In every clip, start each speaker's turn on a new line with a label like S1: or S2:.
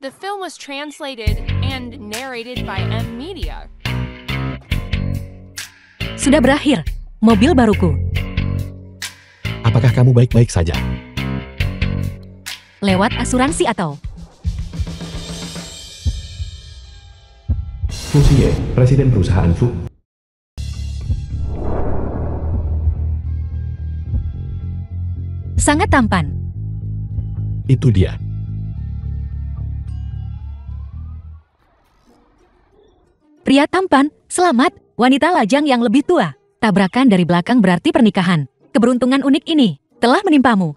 S1: The film was translated and narrated by M Media.
S2: Sudah berakhir, mobil baruku.
S3: Apakah kamu baik-baik saja?
S2: Lewat asuransi atau?
S3: Fusie, presiden perusahaan Fu.
S2: Sangat tampan.
S3: Itu dia.
S2: Pria tampan, selamat, wanita lajang yang lebih tua. Tabrakan dari belakang berarti pernikahan. Keberuntungan unik ini telah menimpamu.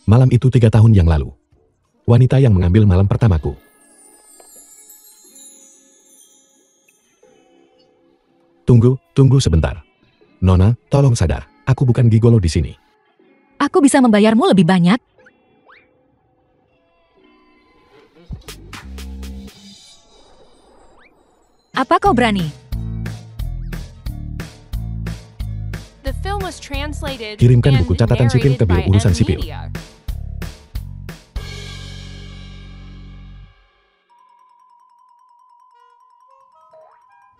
S3: Malam itu 3 tahun yang lalu. Wanita yang mengambil malam pertamaku. Tunggu sebentar. Nona, tolong sadar. Aku bukan gigolo di sini.
S2: Aku bisa membayarmu lebih banyak. Apa kau berani?
S1: The film was translated
S3: Kirimkan
S1: and
S3: buku catatan sipil ke
S1: narrated
S3: Biro
S1: by
S3: Urusan
S1: M
S3: Sipil.
S1: Media.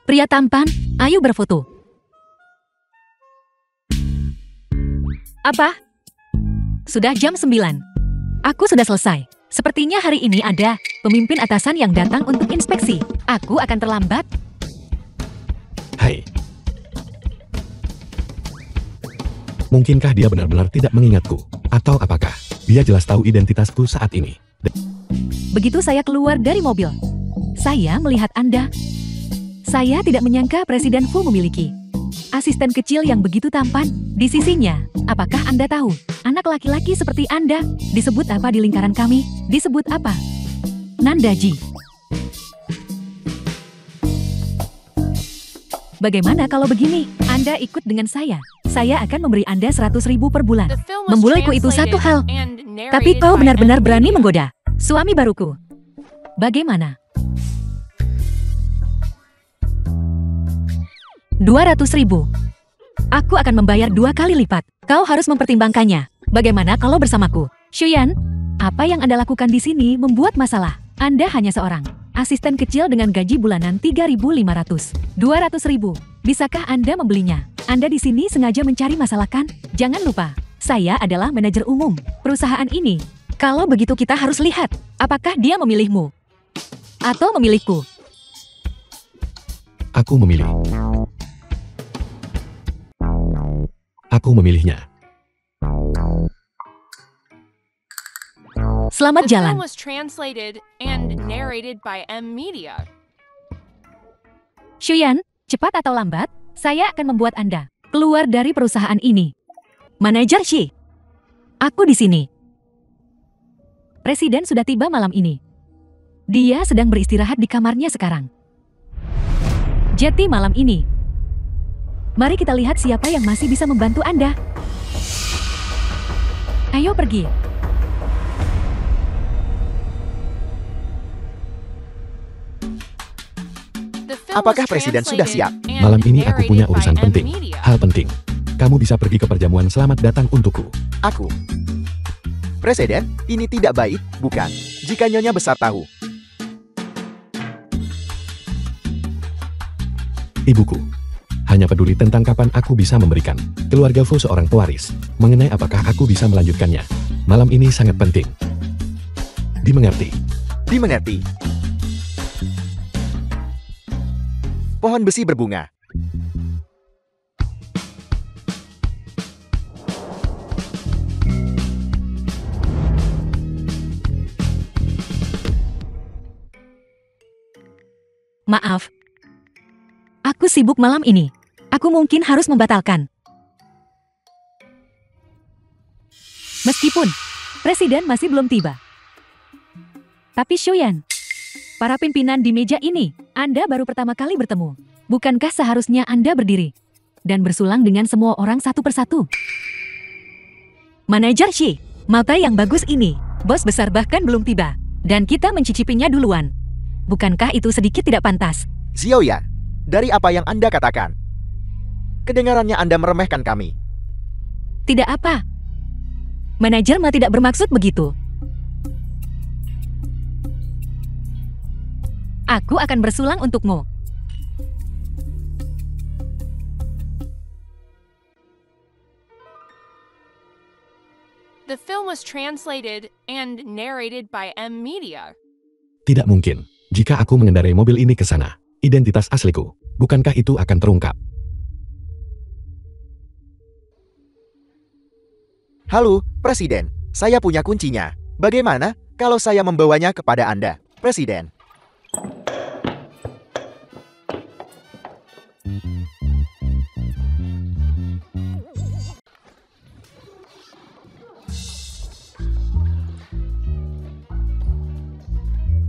S2: Pria tampan, ayo berfoto. Apa? Sudah jam 9. Aku sudah selesai. Sepertinya hari ini ada pemimpin atasan yang datang untuk inspeksi. Aku akan terlambat.
S3: Hai. Mungkinkah dia benar-benar tidak mengingatku? Atau apakah dia jelas tahu identitasku saat ini?
S2: Begitu saya keluar dari mobil, saya melihat Anda. Saya tidak menyangka Presiden Fu memiliki asisten kecil yang begitu tampan di sisinya. Apakah Anda tahu, anak laki-laki seperti Anda disebut apa di lingkaran kami? Disebut apa? Nandaji. Bagaimana kalau begini? Anda ikut dengan saya. Saya akan memberi Anda 100.000 per bulan.
S1: The film was
S2: Memulaiku itu satu hal.
S1: translated and
S2: Tapi
S1: narrated
S2: kau
S1: by
S2: benar-benar
S1: M
S2: berani
S1: Media.
S2: menggoda suami baruku. Bagaimana? 200.000. Aku akan membayar 2 kali lipat. Kau harus mempertimbangkannya. Bagaimana kalau bersamaku? Shuyan, apa yang Anda lakukan di sini membuat masalah. Anda hanya seorang asisten kecil dengan gaji bulanan 3.500. 200.000. Bisakah Anda membelinya? Anda di sini sengaja mencari masalah kan? Jangan lupa, saya adalah manajer umum perusahaan ini. Kalau begitu kita harus lihat, apakah dia memilihmu atau memilihku.
S3: Aku memilih. Aku memilihnya.
S2: Selamat
S1: The
S2: jalan.
S1: film was translated and narrated by M Media.
S2: Shuyan, cepat atau lambat, saya akan membuat Anda keluar dari perusahaan ini. Manajer Shi, aku di sini. Presiden sudah tiba malam ini. Dia sedang beristirahat di kamarnya sekarang. Jadi malam ini, mari kita lihat siapa yang masih bisa membantu Anda. Ayo pergi.
S1: The film
S4: Apakah
S1: was
S4: Presiden sudah
S1: translated
S4: siap?
S1: and
S3: Malam ini aku punya
S1: narrated by
S3: urusan
S1: M
S3: penting.
S1: Media.
S3: Hal penting. Kamu bisa pergi ke perjamuan selamat datang untukku.
S4: Aku. Presiden, ini tidak baik, bukan? Jika Nyonya besar tahu.
S3: Ibuku hanya peduli tentang kapan aku bisa memberikan keluarga Fu seorang pewaris. Mengenai apakah aku bisa melanjutkannya. Malam ini sangat penting. Dimengerti.
S4: Dimengerti. Pohon besi berbunga.
S2: Maaf. Aku sibuk malam ini. Aku mungkin harus membatalkan. Meskipun Presiden masih belum tiba. Tapi Shuyan, para pimpinan di meja ini, Anda baru pertama kali bertemu. Bukankah seharusnya Anda berdiri dan bersulang dengan semua orang satu persatu? Manajer Shi, mata yang bagus ini, bos besar bahkan belum tiba. Dan kita mencicipinya duluan. Bukankah itu sedikit tidak pantas?
S4: Xiaoyan, dari apa yang Anda katakan? Kedengarannya Anda meremehkan kami.
S2: Tidak apa. Manajer mah tidak bermaksud begitu. Aku akan bersulang untukmu.
S1: The film was translated and narrated by M Media.
S3: Tidak mungkin. Jika aku mengendarai mobil ini ke sana, identitas asliku, bukankah itu akan terungkap?
S4: Halo, Presiden. Saya punya kuncinya. Bagaimana kalau saya membawanya kepada Anda, Presiden?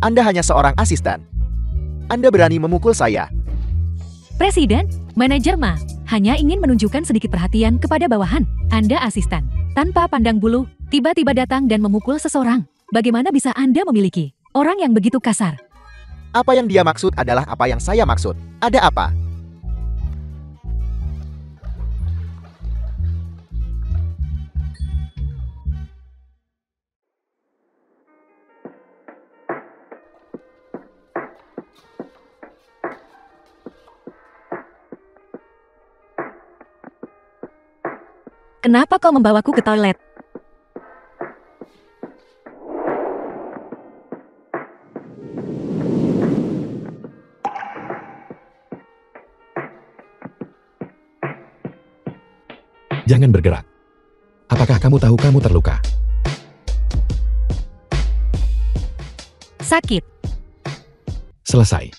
S4: Anda hanya seorang asisten. Anda berani memukul saya.
S2: Presiden, manajer mah hanya ingin menunjukkan sedikit perhatian kepada bawahan. Anda asisten. Tanpa pandang bulu, tiba-tiba datang dan memukul seseorang. Bagaimana bisa Anda memiliki orang yang begitu kasar?
S4: Apa yang dia maksud adalah apa yang saya maksud. Ada apa?
S2: Kenapa kau membawaku ke toilet?
S3: Jangan bergerak. Apakah kamu tahu kamu terluka?
S2: Sakit.
S3: Selesai.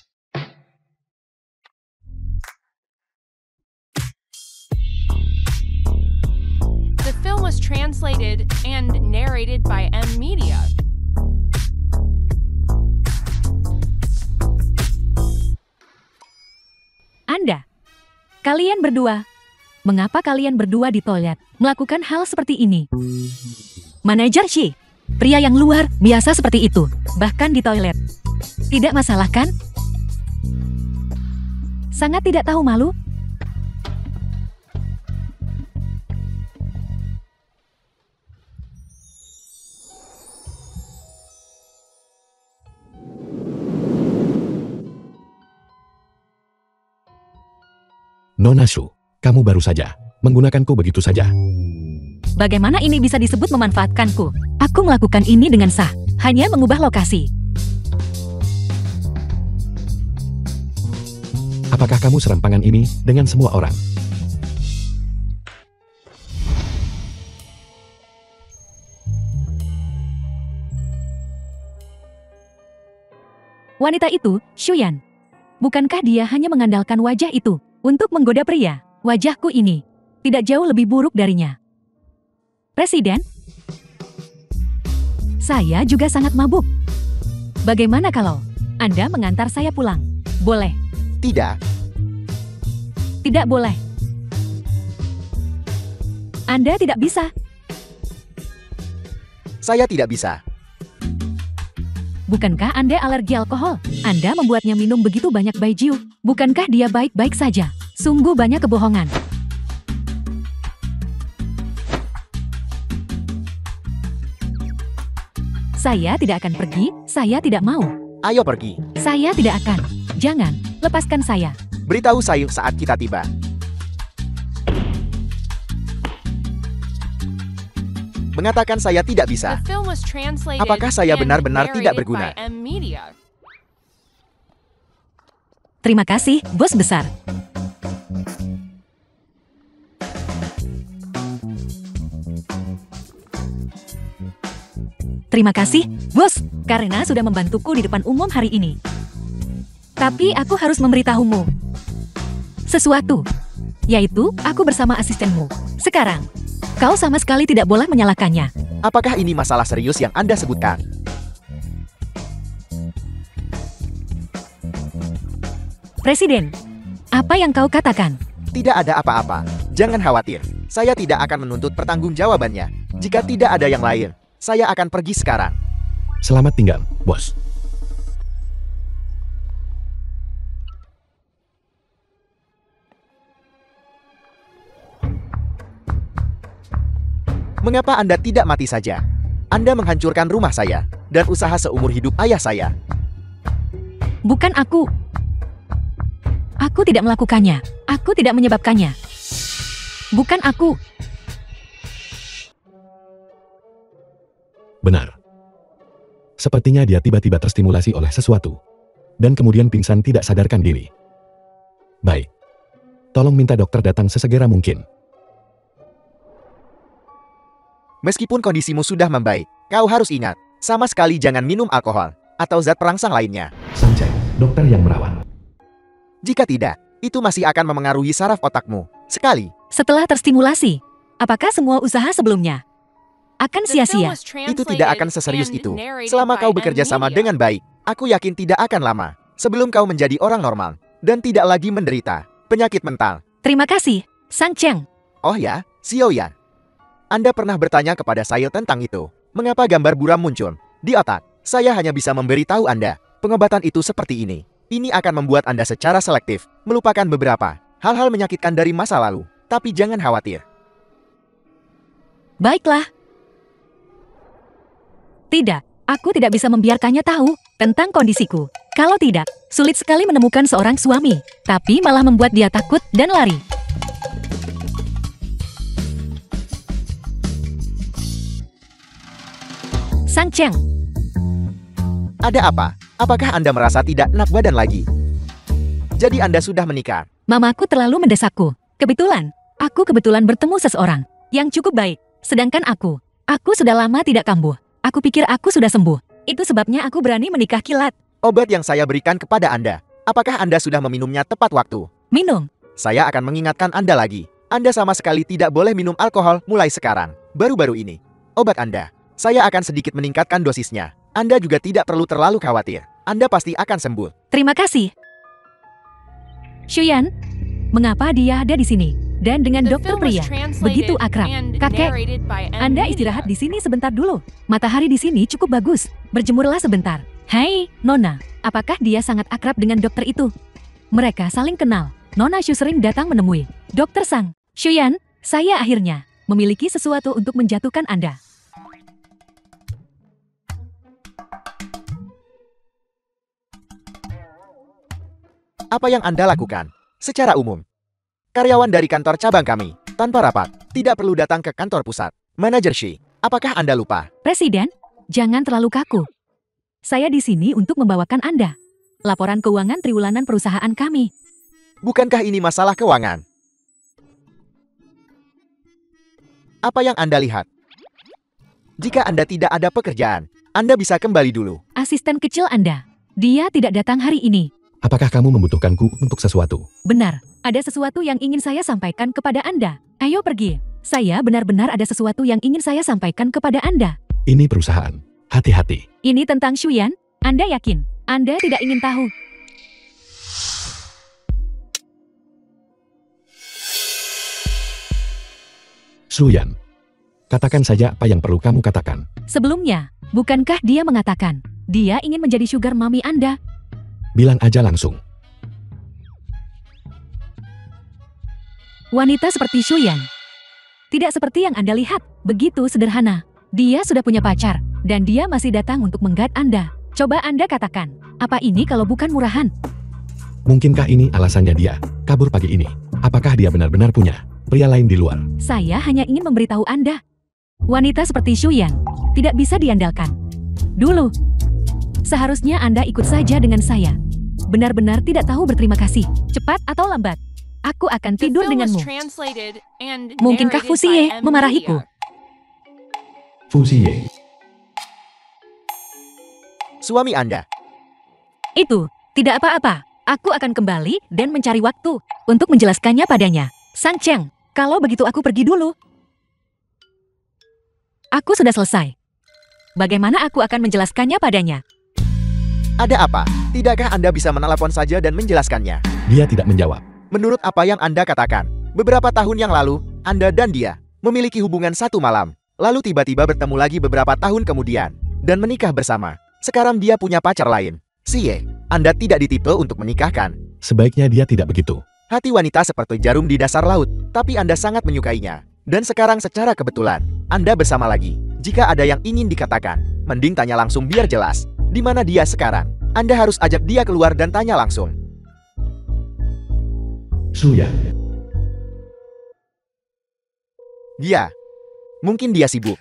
S1: The film was translated and narrated by M Media.
S2: Kalian berdua. Mengapa kalian berdua di toilet melakukan hal seperti ini? Manajer Shi, pria yang luar biasa seperti itu, bahkan di toilet. Tidak masalah kan? Sangat tidak tahu malu.
S3: Nona Shu, kamu baru saja menggunakanku begitu saja.
S2: Bagaimana ini bisa disebut memanfaatkanku? Aku melakukan ini dengan sah, hanya mengubah lokasi.
S3: Apakah kamu serampangan ini dengan semua orang?
S2: Wanita itu, Shuyan. Bukankah dia hanya mengandalkan wajah itu untuk menggoda pria? Wajahku ini tidak jauh lebih buruk darinya. Presiden, saya juga sangat mabuk. Bagaimana kalau Anda mengantar saya pulang? Boleh?
S4: Tidak.
S2: Tidak boleh. Anda tidak bisa.
S4: Saya tidak bisa.
S2: Bukankah Anda alergi alkohol? Anda membuatnya minum begitu banyak baijiu. Bukankah dia baik-baik saja? Sungguh banyak kebohongan. Saya tidak akan pergi, saya tidak mau.
S4: Ayo pergi.
S2: Saya tidak akan. Jangan, lepaskan saya.
S4: Beritahu saya saat kita tiba. Mengatakan saya tidak bisa.
S1: The film was translated
S4: Apakah saya
S1: and
S4: benar-benar tidak
S1: narrated
S4: berguna?
S1: by M Media.
S2: Terima kasih, bos besar. Terima kasih, bos, karena sudah membantuku di depan umum hari ini. Tapi aku harus memberitahumu sesuatu, yaitu aku bersama asistenmu. Sekarang, kau sama sekali tidak boleh menyalahkannya.
S4: Apakah ini masalah serius yang Anda sebutkan?
S2: Presiden, apa yang kau katakan?
S4: Tidak ada apa-apa. Jangan khawatir. Saya tidak akan menuntut pertanggungjawabannya. Jika tidak ada yang lain, saya akan pergi sekarang.
S3: Selamat tinggal, bos.
S4: Mengapa Anda tidak mati saja? Anda menghancurkan rumah saya dan usaha seumur hidup ayah saya.
S2: Bukan aku. Aku tidak melakukannya. Aku tidak menyebabkannya. Bukan aku.
S3: Benar. Sepertinya dia tiba-tiba terstimulasi oleh sesuatu. Dan kemudian pingsan tidak sadarkan diri. Baik. Tolong minta dokter datang sesegera mungkin.
S4: Meskipun kondisimu sudah membaik, kau harus ingat, sama sekali jangan minum alkohol atau zat perangsang lainnya.
S3: Sang Cheng, dokter yang merawat.
S4: Jika tidak, itu masih akan memengaruhi saraf otakmu. Sekali.
S2: Setelah terstimulasi, apakah semua usaha sebelumnya akan sia-sia?
S4: Itu tidak akan seserius itu. Selama kau bekerja sama dengan baik, aku yakin tidak akan lama sebelum kau menjadi orang normal dan tidak lagi menderita penyakit mental.
S2: Terima kasih, Sang Cheng.
S4: Oh ya, Xiaoyan. Anda pernah bertanya kepada saya tentang itu. Mengapa gambar buram muncul di otak? Saya hanya bisa memberitahu Anda, pengobatan itu seperti ini. Ini akan membuat Anda secara selektif melupakan beberapa hal-hal menyakitkan dari masa lalu. Tapi jangan khawatir.
S2: Baiklah. Tidak, aku tidak bisa membiarkannya tahu tentang kondisiku. Kalau tidak, sulit sekali menemukan seorang suami, tapi malah membuat dia takut dan lari. Sang Cheng,
S4: Ada apa? Apakah Anda merasa tidak enak badan lagi? Jadi Anda sudah menikah?
S2: mamaku terlalu mendesakku. Kebetulan bertemu seseorang yang cukup baik. Sedangkan aku sudah lama tidak kambuh. Aku pikir aku sudah sembuh. Itu sebabnya aku berani menikah kilat.
S4: Obat yang saya berikan kepada Anda, apakah Anda sudah meminumnya tepat waktu?
S2: Minum.
S4: Saya akan mengingatkan Anda lagi. Anda sama sekali tidak boleh minum alkohol mulai sekarang. Baru-baru ini. Obat Anda. Saya akan sedikit meningkatkan dosisnya. Anda juga tidak perlu terlalu khawatir. Anda pasti akan sembuh.
S2: Terima kasih. Shuyan, mengapa dia ada di sini? Dan dengan dokter pria, begitu akrab. Kakek, Anda istirahat di sini sebentar dulu. Matahari di sini cukup bagus. Berjemurlah sebentar. Hai, Nona. Apakah dia sangat akrab dengan dokter itu? Mereka saling kenal. Nona Shu sering datang menemui Dokter Sang. Shuyan, saya akhirnya memiliki sesuatu untuk menjatuhkan Anda.
S4: Apa yang Anda lakukan? Secara umum, karyawan dari kantor cabang kami, tanpa rapat, tidak perlu datang ke kantor pusat. Manajer Shi, apakah Anda lupa?
S2: Presiden, jangan terlalu kaku. Saya di sini untuk membawakan Anda laporan keuangan triwulan perusahaan kami.
S4: Bukankah ini masalah keuangan? Apa yang Anda lihat? Jika Anda tidak ada pekerjaan, Anda bisa kembali dulu.
S2: Asisten kecil Anda, dia tidak datang hari ini.
S3: Apakah kamu membutuhkanku untuk sesuatu?
S2: Benar, ada sesuatu yang ingin saya sampaikan kepada Anda. Ayo pergi. Saya benar-benar ada sesuatu yang ingin saya sampaikan kepada Anda.
S3: Ini perusahaan. Hati-hati.
S2: Ini tentang Shuyan. Anda yakin? Anda tidak ingin tahu?
S3: Shuyan. Katakan saja apa yang perlu kamu katakan.
S2: Sebelumnya, bukankah dia mengatakan dia ingin menjadi sugar mommy Anda?
S3: Bilang aja langsung.
S2: Wanita seperti Shuyan. Tidak seperti yang Anda lihat, begitu sederhana. Dia sudah punya pacar, dan dia masih datang untuk menggat Anda. Coba Anda katakan, apa ini kalau bukan murahan?
S3: Mungkinkah ini alasannya dia kabur pagi ini? Apakah dia benar-benar punya pria lain di luar?
S2: Saya hanya ingin memberitahu Anda. Wanita seperti Shuyan tidak bisa diandalkan. Dulu, seharusnya Anda ikut saja dengan saya. Benar-benar tidak tahu berterima kasih. Cepat atau lambat, aku akan tidur denganmu. Mungkinkah Fusie memarahiku?
S3: Fusie.
S4: Suami Anda.
S2: Itu tidak apa-apa. Aku akan kembali dan mencari waktu untuk menjelaskannya padanya. Sang Cheng, kalau begitu aku pergi dulu. Aku sudah selesai. Bagaimana aku akan menjelaskannya padanya?
S4: Ada apa? Tidakkah Anda bisa menelepon saja dan menjelaskannya?
S3: Dia tidak menjawab.
S4: Menurut apa yang Anda katakan, beberapa tahun yang lalu, Anda dan dia memiliki hubungan satu malam. Lalu tiba-tiba bertemu lagi beberapa tahun kemudian, dan menikah bersama. Sekarang dia punya pacar lain. Xie, Anda tidak ditipe untuk menikahkan.
S3: Sebaiknya dia tidak begitu.
S4: Hati wanita seperti jarum di dasar laut, tapi Anda sangat menyukainya. Dan sekarang secara kebetulan, Anda bersama lagi. Jika ada yang ingin dikatakan, mending tanya langsung biar jelas. Di mana dia sekarang? Anda harus ajak dia keluar dan tanya langsung.
S3: Suyan.
S4: Dia. Mungkin dia sibuk.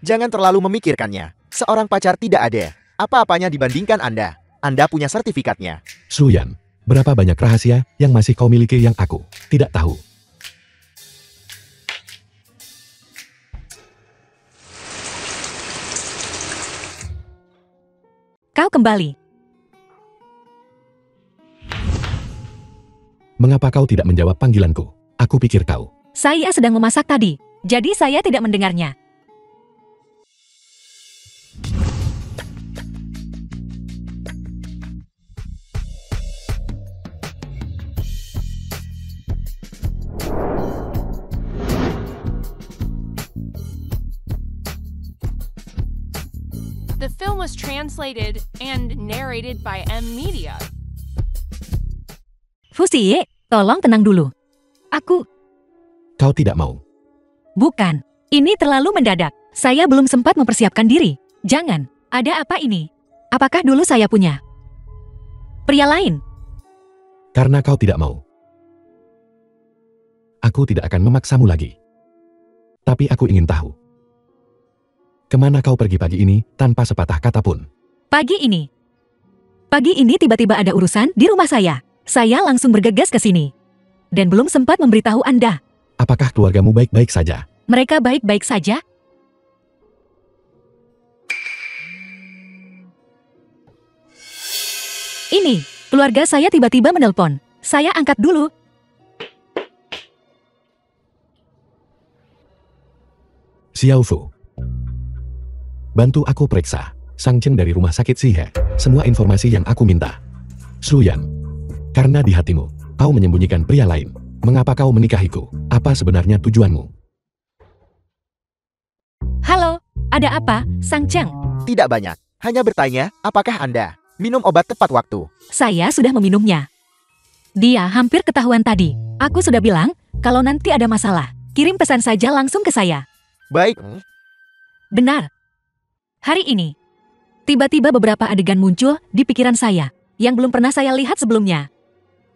S4: Jangan terlalu memikirkannya. Seorang pacar tidak ada apa-apanya dibandingkan Anda. Anda punya sertifikatnya.
S3: Suyan, berapa banyak rahasia yang masih kau miliki yang aku tidak tahu?
S2: Kau kembali.
S3: Mengapa kau tidak menjawab panggilanku? Aku pikir kau.
S2: Saya sedang memasak tadi, jadi saya tidak mendengarnya.
S1: The film was translated and narrated by M Media.
S2: Fusie, tolong tenang dulu.
S3: Kau tidak mau.
S2: Bukan. Ini terlalu mendadak. Saya belum sempat mempersiapkan diri. Jangan. Ada apa ini? Apakah dulu saya punya pria lain?
S3: Karena kau tidak mau. Aku tidak akan memaksamu lagi. Tapi aku ingin tahu. Kemana kau pergi pagi ini tanpa sepatah kata pun?
S2: Pagi ini tiba-tiba ada urusan di rumah saya. Saya langsung bergegas ke sini. Dan belum sempat memberitahu Anda.
S3: Apakah keluargamu baik-baik saja?
S2: Mereka baik-baik saja? Ini, keluarga saya tiba-tiba menelpon. Saya angkat dulu.
S3: Xiaofu. Bantu aku periksa Sang Cheng dari rumah sakit Sihe. Semua informasi yang aku minta. Suyan. Karena di hatimu, kau menyembunyikan pria lain. Mengapa kau menikahiku? Apa sebenarnya tujuanmu?
S2: Halo, ada apa, Sang Cheng?
S4: Tidak banyak. Hanya bertanya, apakah Anda minum obat tepat waktu?
S2: Saya sudah meminumnya. Dia hampir ketahuan tadi. Aku sudah bilang, kalau nanti ada masalah, kirim pesan saja langsung ke saya.
S4: Baik.
S2: Benar. Hari ini, tiba-tiba beberapa adegan muncul di pikiran saya, yang belum pernah saya lihat sebelumnya.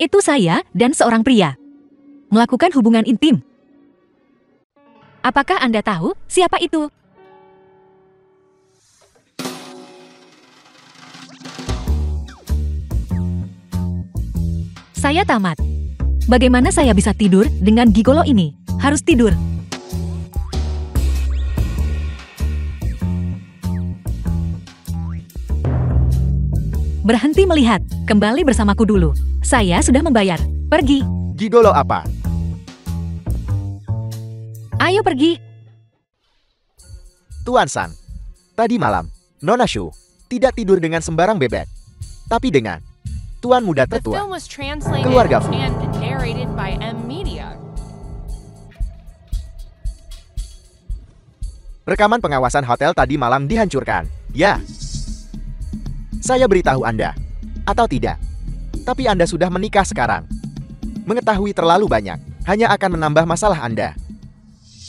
S2: Itu saya dan seorang pria melakukan hubungan intim. Apakah Anda tahu siapa itu? Saya tamat. Bagaimana saya bisa tidur dengan gigolo ini? Harus tidur. Berhenti melihat. Kembali bersamaku dulu. Saya sudah membayar. Pergi.
S4: Gigolo apa?
S2: Ayo pergi.
S4: Tuan San. Tadi malam, Nona Shu tidak tidur dengan sembarang bebek. Tapi dengan tuan muda
S1: The
S4: tertua.
S1: film was translated
S4: Keluarga Fu.
S1: and narrated by M Media.
S4: Rekaman pengawasan hotel tadi malam dihancurkan. Ya. Saya beritahu Anda. Atau tidak. Tapi Anda sudah menikah sekarang. Mengetahui terlalu banyak hanya akan menambah masalah Anda.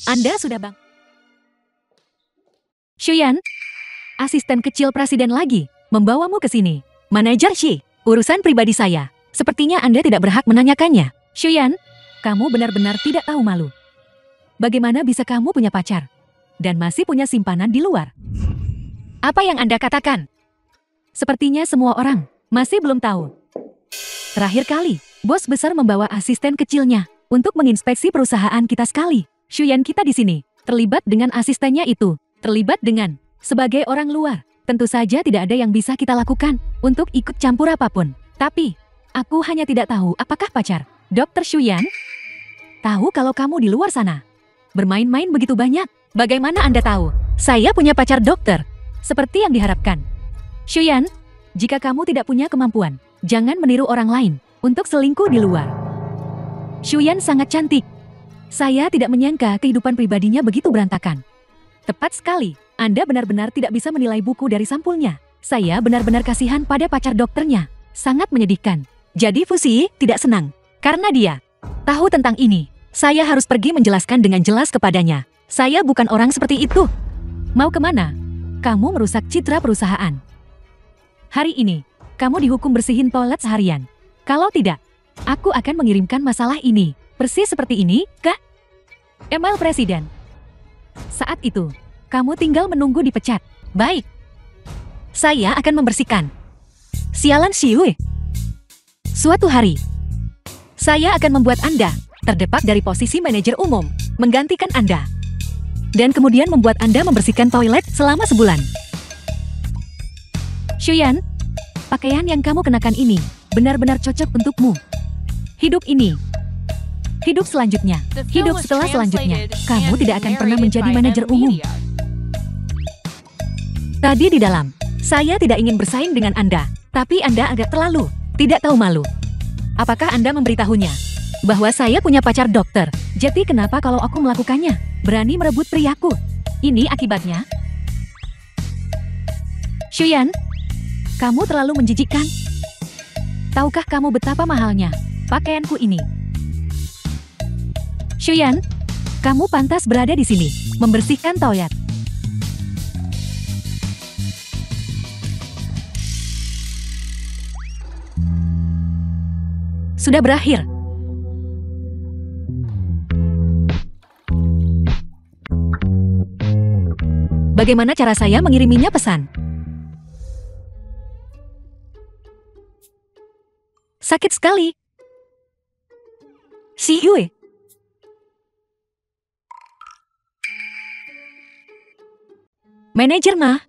S2: Anda sudah bang. Shuyan, asisten kecil presiden lagi, membawamu ke sini. Manajer Shi, urusan pribadi saya. Sepertinya Anda tidak berhak menanyakannya. Shuyan, kamu benar-benar tidak tahu malu. Bagaimana bisa kamu punya pacar? Dan masih punya simpanan di luar? Apa yang Anda katakan? Sepertinya semua orang masih belum tahu. Terakhir kali, bos besar membawa asisten kecilnya untuk menginspeksi perusahaan kita sekali. Shuyan kita di sini, terlibat dengan asistennya itu, terlibat dengan sebagai orang luar. Tentu saja tidak ada yang bisa kita lakukan untuk ikut campur apapun. Tapi, aku hanya tidak tahu apakah pacar Dr. Shuyan tahu kalau kamu di luar sana bermain-main begitu banyak. Bagaimana Anda tahu? Saya punya pacar dokter, seperti yang diharapkan. Shuyan, jika kamu tidak punya kemampuan, jangan meniru orang lain untuk selingkuh di luar. Shuyan sangat cantik. Saya tidak menyangka kehidupan pribadinya begitu berantakan. Tepat sekali, Anda benar-benar tidak bisa menilai buku dari sampulnya. Saya benar-benar kasihan pada pacar dokternya. Sangat menyedihkan. Jadi Fusi tidak senang karena dia tahu tentang ini. Saya harus pergi menjelaskan dengan jelas kepadanya. Saya bukan orang seperti itu. Mau kemana? Kamu merusak citra perusahaan. Hari ini, kamu dihukum bersihin toilet seharian. Kalau tidak, aku akan mengirimkan masalah ini. Persis seperti ini, ke email presiden. Saat itu, kamu tinggal menunggu dipecat. Baik. Saya akan membersihkan. Sialan Xiue. Suatu hari, saya akan membuat Anda terdepak dari posisi manajer umum, menggantikan Anda. Dan kemudian membuat Anda membersihkan toilet selama sebulan. Shuyan, pakaian yang kamu kenakan ini benar-benar cocok untukmu. Hidup ini, hidup selanjutnya,
S1: The film
S2: hidup
S1: was
S2: setelah selanjutnya,
S1: translated
S2: kamu
S1: and
S2: tidak akan pernah
S1: narrated
S2: menjadi
S1: by
S2: manajer
S1: M
S2: umum.
S1: Media.
S2: Tadi di dalam, saya tidak ingin bersaing dengan Anda, tapi Anda agak terlalu tidak tahu malu. Apakah Anda memberitahunya bahwa saya punya pacar dokter? Jadi kenapa kalau aku melakukannya? Berani merebut priaku. Ini akibatnya. Shuyan, kamu terlalu menjijikkan. Tahukah kamu betapa mahalnya pakaianku ini? Shuyan, kamu pantas berada di sini, membersihkan toilet. Sudah berakhir. Bagaimana cara saya mengiriminya pesan? Sakit sekali. Xiue. Manajer mah,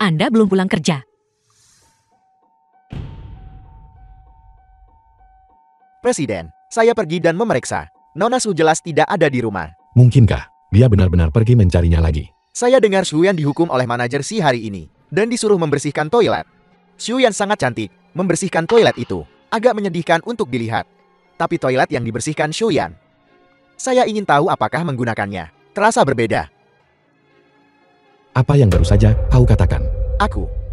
S2: Anda belum pulang kerja.
S4: Presiden, saya pergi dan memeriksa. Nona Su jelas tidak ada di rumah.
S3: Mungkinkah dia benar-benar pergi mencarinya lagi?
S4: Saya dengar Shuyan dihukum oleh manajer Si hari ini dan disuruh membersihkan toilet. Shuyan sangat cantik, membersihkan toilet itu agak menyedihkan untuk dilihat. Tapi toilet yang dibersihkan Shuyan, saya ingin tahu apakah menggunakannya. Terasa berbeda.
S3: Apa yang baru saja kau katakan?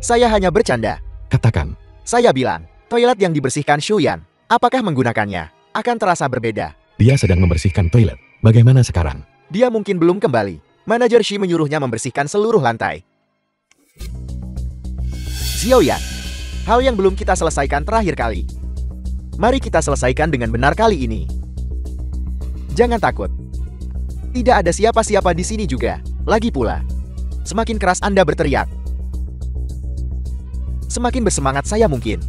S4: Saya hanya bercanda.
S3: Katakan.
S4: Saya bilang, toilet yang dibersihkan Shuyan, apakah menggunakannya akan terasa berbeda.
S3: Dia sedang membersihkan toilet. Bagaimana sekarang?
S4: Dia mungkin belum kembali. Manajer Shi menyuruhnya membersihkan seluruh lantai. Xiaoyan, hal yang belum kita selesaikan terakhir kali. Mari kita selesaikan dengan benar kali ini. Jangan takut. Tidak ada siapa-siapa di sini juga. Lagi pula, semakin keras Anda berteriak, semakin bersemangat saya mungkin.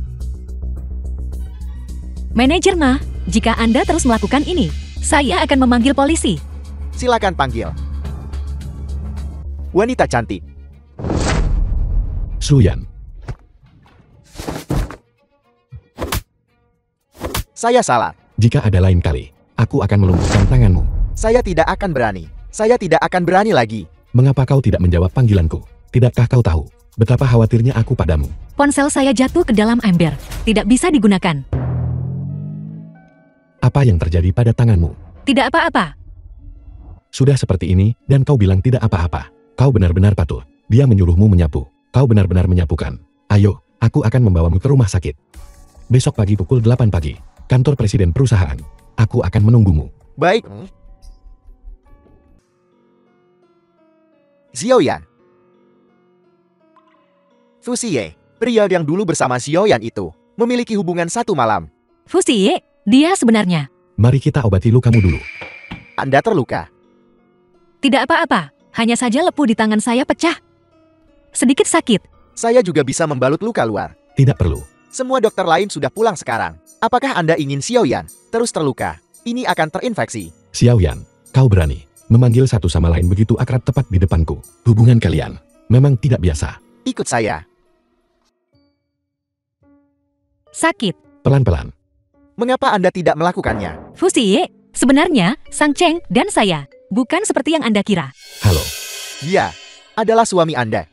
S2: Manajer mah, jika Anda terus melakukan ini, saya akan memanggil polisi.
S4: Silakan panggil. Wanita cantik.
S3: Shuyan.
S4: Saya salah.
S3: Jika ada lain kali, aku akan melumpuhkan tanganmu.
S4: Saya tidak akan berani. Saya tidak akan berani lagi.
S3: Mengapa kau tidak menjawab panggilanku? Tidakkah kau tahu betapa khawatirnya aku padamu?
S2: Ponsel saya jatuh ke dalam ember, tidak bisa digunakan.
S3: Apa yang terjadi pada tanganmu?
S2: Tidak apa-apa.
S3: Sudah seperti ini, dan kau bilang tidak apa-apa. Kau benar-benar patuh. Dia menyuruhmu menyapu. Kau benar-benar menyapukan. Ayo, aku akan membawamu ke rumah sakit. Besok pagi pukul 8 pagi. Kantor presiden perusahaan. Aku akan menunggumu.
S4: Baik. Xiaoyan. Fu Xie, pria yang dulu bersama Xiaoyan itu, memiliki hubungan satu malam.
S2: Fusie, dia sebenarnya.
S3: Mari kita obati lukamu dulu.
S4: Anda terluka.
S2: Tidak apa-apa, hanya saja lepu di tangan saya pecah. Sedikit sakit.
S4: Saya juga bisa membalut luka luar.
S3: Tidak perlu.
S4: Semua dokter lain sudah pulang sekarang. Apakah Anda ingin Xiaoyan terus terluka? Ini akan terinfeksi.
S3: Xiaoyan, kau berani memanggil satu sama lain begitu akrab tepat di depanku. Hubungan kalian memang tidak biasa.
S4: Ikut saya.
S2: Sakit.
S3: Pelan-pelan.
S4: Mengapa Anda tidak melakukannya?
S2: Fusie, sebenarnya, Sang Cheng dan saya, bukan seperti yang Anda kira.
S3: Halo.
S4: Dia adalah suami Anda.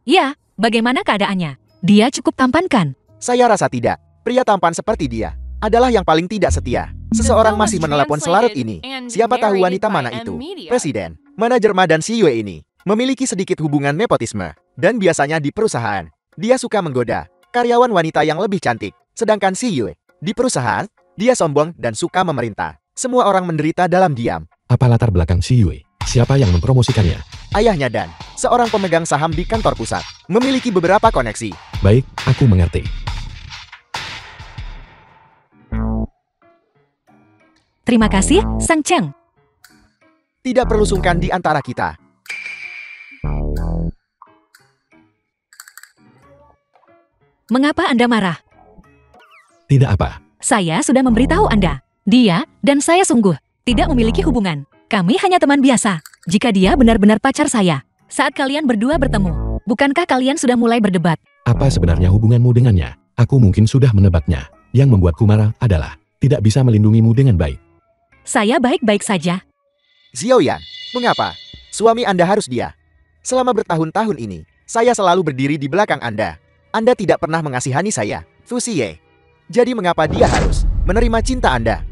S2: Ya, bagaimana keadaannya? Dia cukup tampan kan?
S4: Saya rasa tidak. Pria tampan seperti dia adalah yang paling tidak setia. Seseorang masih menelepon selarut ini. Siapa tahu wanita mana itu? Presiden, manajer Ma dan Si Yue ini memiliki sedikit hubungan nepotisme. Dan biasanya di perusahaan, dia suka menggoda karyawan wanita yang lebih cantik. Sedangkan Si Yue, di perusahaan, dia sombong dan suka memerintah. Semua orang menderita dalam diam.
S3: Apa latar belakang si Yue? Siapa yang mempromosikannya?
S4: Ayahnya Dan, seorang pemegang saham di kantor pusat, memiliki beberapa koneksi.
S3: Baik, aku mengerti.
S2: Terima kasih, Sang Cheng.
S4: Tidak perlu sungkan di antara kita.
S2: Mengapa Anda marah?
S3: Tidak apa.
S2: Saya sudah memberitahu Anda. Dia dan saya sungguh tidak memiliki hubungan. Kami hanya teman biasa. Jika dia benar-benar pacar saya, saat kalian berdua bertemu, bukankah kalian sudah mulai berdebat?
S3: Apa sebenarnya hubunganmu dengannya? Aku mungkin sudah menebaknya. Yang membuatku marah adalah tidak bisa melindungimu dengan baik.
S2: Saya baik-baik saja.
S4: Xiaoyan, mengapa? Suami Anda harus dia. Selama bertahun-tahun ini, saya selalu berdiri di belakang Anda. Anda tidak pernah mengasihani saya, Fu Xie. Jadi mengapa dia harus menerima cinta Anda?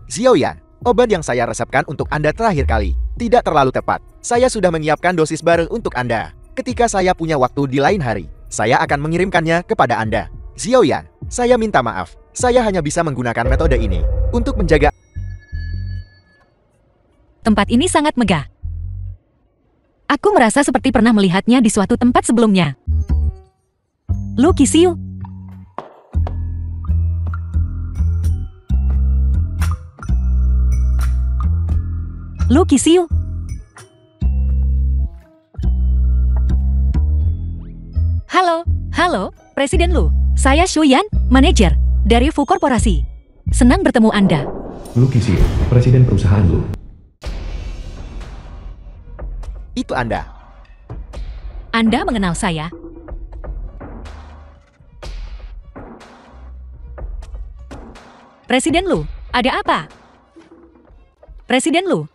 S4: Xiaoyan, obat yang saya resepkan untuk Anda terakhir kali tidak terlalu tepat. Saya sudah menyiapkan dosis baru untuk Anda. Ketika saya punya waktu di lain hari, saya akan mengirimkannya kepada Anda. Xiaoyan, saya minta maaf. Saya hanya bisa menggunakan metode ini untuk menjaga.
S2: Tempat ini sangat megah. Aku merasa seperti pernah melihatnya di suatu tempat sebelumnya. Lu Kisiu. Lu Kisiu. Halo, Presiden Lu. Saya Shuyan, manajer dari Fu Korporasi. Senang bertemu Anda.
S3: Lu Kisiu, presiden perusahaan Lu.
S4: Itu Anda.
S2: Anda mengenal saya. Presiden Lu, ada apa? Presiden Lu,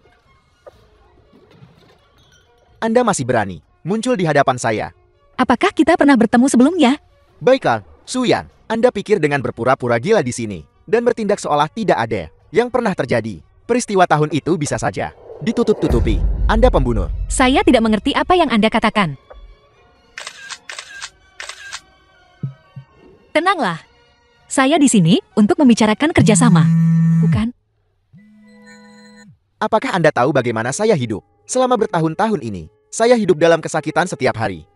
S4: Anda masih berani muncul di hadapan saya.
S2: apakah kita pernah bertemu sebelumnya?
S4: Baiklah, Suyan, Anda pikir dengan berpura-pura gila di sini dan bertindak seolah tidak ada yang pernah terjadi. Peristiwa tahun itu bisa saja ditutup-tutupi. Anda pembunuh.
S2: Saya tidak mengerti apa yang Anda katakan. Tenanglah. Saya di sini untuk membicarakan kerjasama. Bukan?
S4: Apakah Anda tahu bagaimana saya hidup? Selama bertahun-tahun ini, saya hidup dalam kesakitan setiap hari.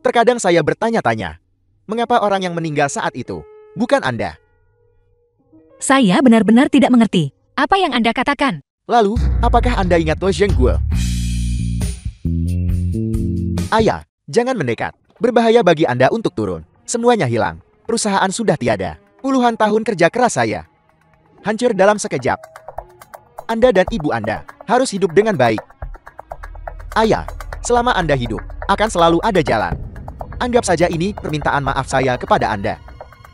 S4: Terkadang saya bertanya-tanya, mengapa orang yang meninggal saat itu bukan Anda?
S2: Saya benar-benar tidak mengerti. Apa yang Anda katakan?
S4: Lalu, apakah Anda ingat Lo Zhengguo? Ayah, jangan mendekat. Berbahaya bagi Anda untuk turun. Semuanya hilang. Perusahaan sudah tiada. Puluhan tahun kerja keras saya hancur dalam sekejap. Anda dan ibu Anda harus hidup dengan baik. Ayah, selama Anda hidup, akan selalu ada jalan. Anggap saja ini permintaan maaf saya kepada Anda.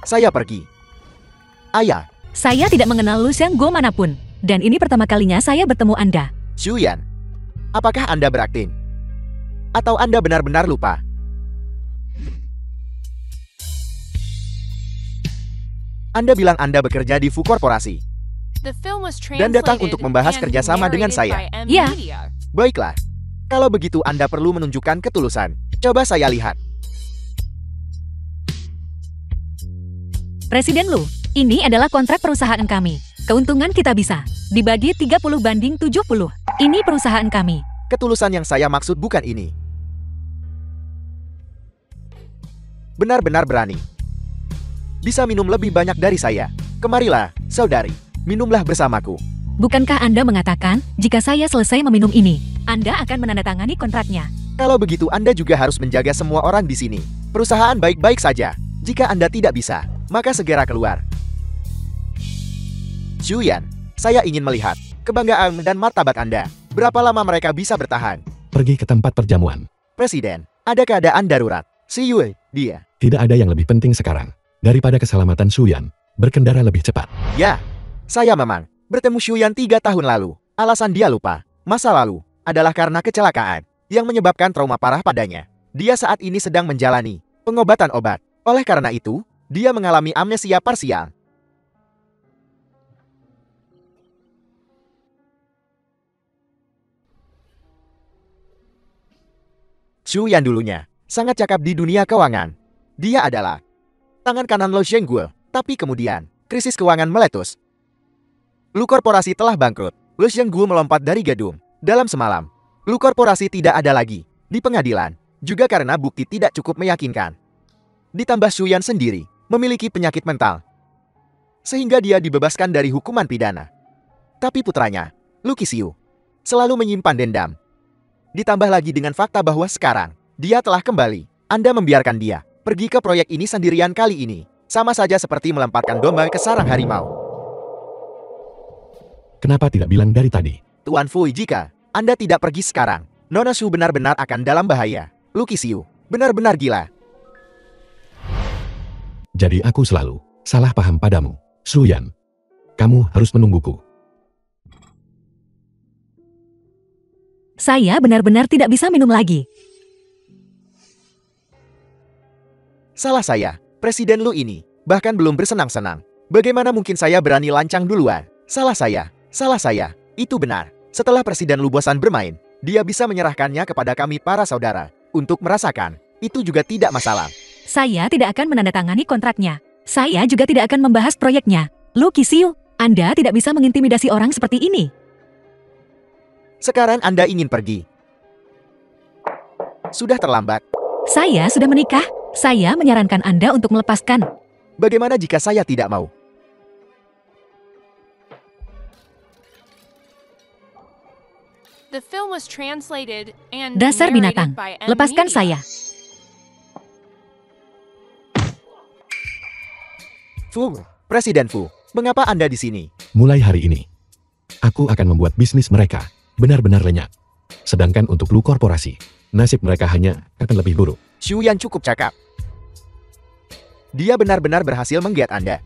S4: Saya pergi. Ayah,
S2: Saya tidak mengenal Lu Xiangguo manapun. Dan ini pertama kalinya saya bertemu Anda.
S4: Shuyan, apakah Anda berakting? Atau Anda benar-benar lupa? Anda bilang Anda bekerja di Fu Korporasi.
S1: The film was
S4: Dan datang
S1: translated
S4: untuk membahas
S1: and
S4: kerjasama dengan
S1: narrated
S4: saya.
S1: by M.
S2: Ya.
S1: Media.
S4: Baiklah. Kalau begitu Anda perlu menunjukkan ketulusan. Coba saya lihat.
S2: Presiden Lu, ini adalah kontrak perusahaan kami. Keuntungan kita bisa dibagi 30/70. Ini perusahaan kami.
S4: Ketulusan yang saya maksud bukan ini. Benar-benar berani. Bisa minum lebih banyak dari saya. Kemarilah, saudari. Minumlah bersamaku.
S2: Bukankah Anda mengatakan, jika saya selesai meminum ini, Anda akan menandatangani kontraknya?
S4: Kalau begitu Anda juga harus menjaga semua orang di sini. Perusahaan baik-baik saja. Jika Anda tidak bisa, maka segera keluar. Shuyan, saya ingin melihat kebanggaan dan martabat Anda. Berapa lama mereka bisa bertahan?
S3: Pergi ke tempat perjamuan.
S4: Presiden, ada keadaan darurat. Si Yue, dia.
S3: Tidak ada yang lebih penting sekarang daripada keselamatan Shuyan. Berkendara lebih cepat.
S4: Ya, saya memang bertemu Shuyan 3 tahun lalu. Alasan dia lupa masa lalu adalah karena kecelakaan yang menyebabkan trauma parah padanya. Dia saat ini sedang menjalani pengobatan obat. Oleh karena itu, dia mengalami amnesia parsial. Xu Yan dulunya sangat cakap di dunia keuangan. Dia adalah tangan kanan Lo Zhenghua, tapi kemudian krisis keuangan meletus. Lu Korporasi telah bangkrut. Lo Zhenghua melompat dari gedung dalam semalam. Lu Korporasi tidak ada lagi di pengadilan, juga karena bukti tidak cukup meyakinkan. Ditambah Xu Yan sendiri memiliki penyakit mental, sehingga dia dibebaskan dari hukuman pidana. Tapi putranya, Lu Qixiu, selalu menyimpan dendam. Ditambah lagi dengan fakta bahwa sekarang dia telah kembali. Anda membiarkan dia pergi ke proyek ini sendirian kali ini, sama saja seperti melemparkan domba ke sarang harimau.
S3: Kenapa tidak bilang dari tadi?
S4: Tuan Fui, jika Anda tidak pergi sekarang, Nona Xu benar-benar akan dalam bahaya. Lu Qixiu benar-benar gila.
S3: Jadi aku selalu salah paham padamu, Xu Yan. Kamu harus menungguku.
S2: Saya benar-benar tidak bisa minum lagi.
S4: Salah saya, Presiden Lu ini bahkan belum bersenang-senang. Bagaimana mungkin saya berani lancang duluan? Salah saya, itu benar. Setelah Presiden Lu bosan bermain, dia bisa menyerahkannya kepada kami para saudara untuk merasakan. Itu juga tidak masalah.
S2: Saya tidak akan menandatangani kontraknya. Saya juga tidak akan membahas proyeknya. Lu Qixiu, Anda tidak bisa mengintimidasi orang seperti ini.
S4: Sekarang Anda ingin pergi. Sudah terlambat.
S2: Saya sudah menikah. Saya menyarankan Anda untuk melepaskan.
S4: Bagaimana jika saya tidak mau?
S1: The film was translated and
S2: Dasar binatang,
S1: narrated by M.
S2: lepaskan
S1: Media.
S2: saya.
S4: Fu, Presiden Fu, mengapa Anda di sini?
S3: Mulai hari ini, aku akan membuat bisnis mereka benar-benar lenyap. Sedangkan untuk Lu Korporasi, nasib mereka hanya akan lebih buruk.
S4: Xu Yan cukup cakap. Dia benar-benar berhasil menggait Anda.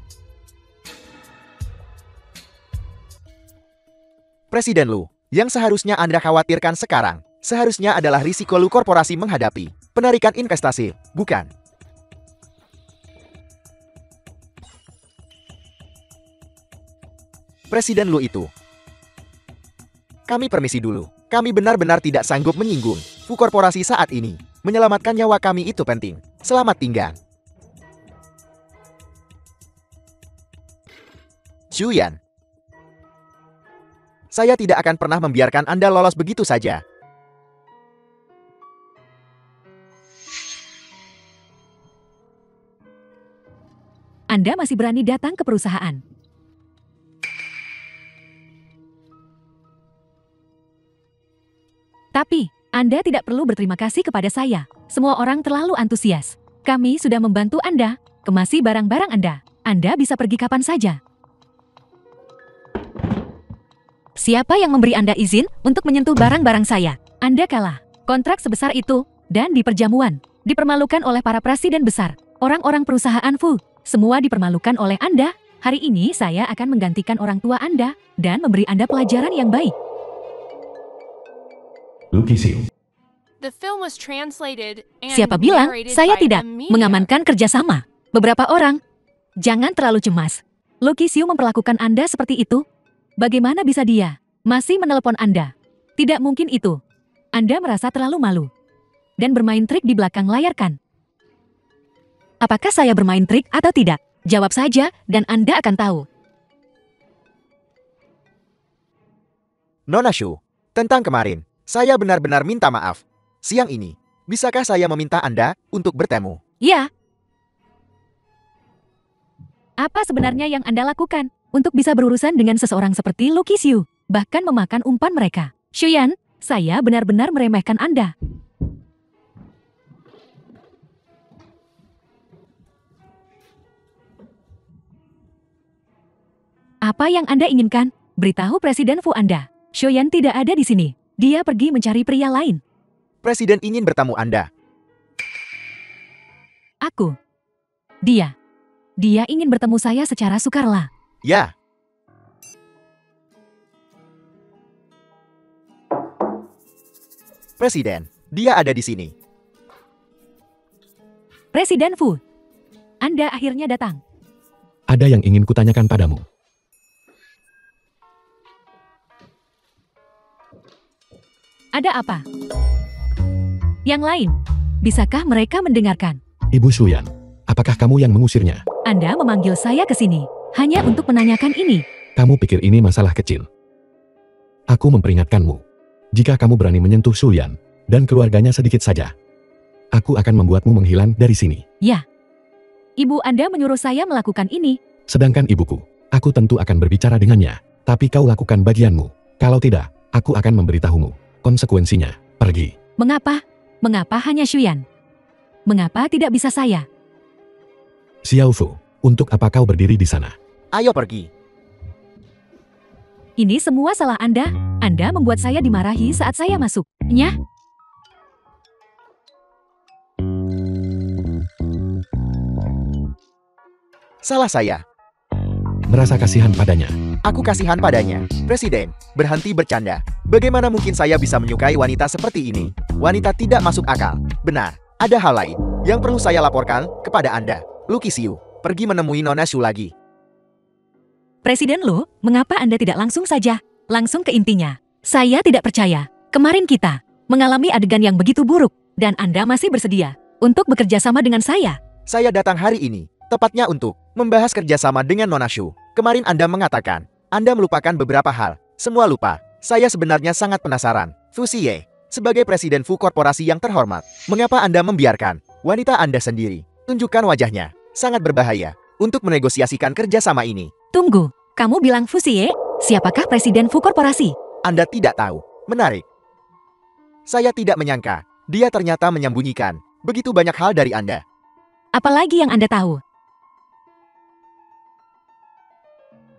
S4: Presiden Lu, yang seharusnya Anda khawatirkan sekarang, seharusnya adalah risiko Lu Korporasi menghadapi penarikan investasi, bukan? Presiden Lu itu. Kami permisi dulu. Kami benar-benar tidak sanggup menyinggung Fu Korporasi saat ini. Menyelamatkan nyawa kami itu penting. Selamat tinggal. Xu Yan. Saya tidak akan pernah membiarkan Anda lolos begitu saja.
S2: Anda masih berani datang ke perusahaan. Tapi, Anda tidak perlu berterima kasih kepada saya. Semua orang terlalu antusias. Kami sudah membantu Anda, kemasi barang-barang Anda. Anda bisa pergi kapan saja. Siapa yang memberi Anda izin untuk menyentuh barang-barang saya? Anda kalah. Kontrak sebesar itu, dan di perjamuan, dipermalukan oleh para presiden besar. Orang-orang perusahaan Fu, semua dipermalukan oleh Anda. Hari ini saya akan menggantikan orang tua Anda, dan memberi Anda pelajaran yang baik.
S3: Lu Qixiu.
S1: The film was translated and
S2: Siapa bilang
S1: narrated
S2: saya
S1: by
S2: tidak
S1: M. Media.
S2: mengamankan kerjasama? Beberapa orang. Jangan terlalu cemas. Lu Qixiu memperlakukan Anda seperti itu. Bagaimana bisa dia masih menelepon Anda? Tidak mungkin itu. Anda merasa terlalu malu. Dan bermain trik di belakang layar kan? Apakah saya bermain trik atau tidak? Jawab saja dan Anda akan tahu.
S4: Nona Xu, tentang kemarin, saya benar-benar minta maaf. Siang ini, bisakah saya meminta Anda untuk bertemu?
S2: Ya. Apa sebenarnya yang Anda lakukan untuk bisa berurusan dengan seseorang seperti Lu Qixiu, bahkan memakan umpan mereka? Xu Yan, saya benar-benar meremehkan Anda. Apa yang Anda inginkan? Beritahu Presiden Fu Anda. Xu Yan tidak ada di sini. Dia pergi mencari pria lain.
S4: Presiden ingin bertemu Anda.
S2: Aku. Dia. Dia ingin bertemu saya secara sukarela.
S4: Ya. Presiden, dia ada di sini.
S2: Presiden Fu. Anda akhirnya datang.
S3: Ada yang ingin kutanyakan padamu.
S2: Ada apa? Yang lain, bisakah mereka mendengarkan?
S3: Ibu Shuyan, apakah kamu yang mengusirnya?
S2: Anda memanggil saya ke sini hanya untuk menanyakan ini.
S3: Kamu pikir ini masalah kecil? Aku memperingatkanmu. Jika kamu berani menyentuh Shuyan dan keluarganya sedikit saja, aku akan membuatmu menghilang dari sini.
S2: Ya, ibu Anda menyuruh saya melakukan ini.
S3: Sedangkan ibuku, aku tentu akan berbicara dengannya. Tapi kau lakukan bagianmu. Kalau tidak, aku akan memberitahumu konsekuensinya. Pergi.
S2: Mengapa? Mengapa hanya Shuyan? Mengapa tidak bisa saya?
S3: Xiaofu, untuk apa kau berdiri di sana?
S4: Ayo pergi.
S2: Ini semua salah Anda. Anda membuat saya dimarahi saat saya masuk. Nyah,
S4: Salah saya.
S3: Merasa kasihan padanya.
S4: Aku kasihan padanya. Presiden, berhenti bercanda. Bagaimana mungkin saya bisa menyukai wanita seperti ini? Wanita tidak masuk akal. Benar, ada hal lain yang perlu saya laporkan kepada Anda. Lucky Xiu, pergi menemui Nona Shu lagi.
S2: Presiden Lu, mengapa Anda tidak langsung saja? Langsung ke intinya. Saya tidak percaya. Kemarin kita mengalami adegan yang begitu buruk, dan Anda masih bersedia untuk bekerja sama dengan saya.
S4: Saya datang hari ini, tepatnya untuk membahas kerjasama dengan Nona Shu. Kemarin Anda mengatakan, Anda melupakan beberapa hal. Semua lupa. Saya sebenarnya sangat penasaran. Fu Xie, sebagai Presiden Fu Korporasi yang terhormat, mengapa Anda membiarkan wanita Anda sendiri tunjukkan wajahnya? Sangat berbahaya untuk menegosiasikan kerjasama ini.
S2: Tunggu, kamu bilang Fu Xie? Siapakah Presiden Fu Korporasi?
S4: Anda tidak tahu. Menarik. Saya tidak menyangka, dia ternyata menyembunyikan begitu banyak hal dari Anda.
S2: Apalagi yang Anda tahu?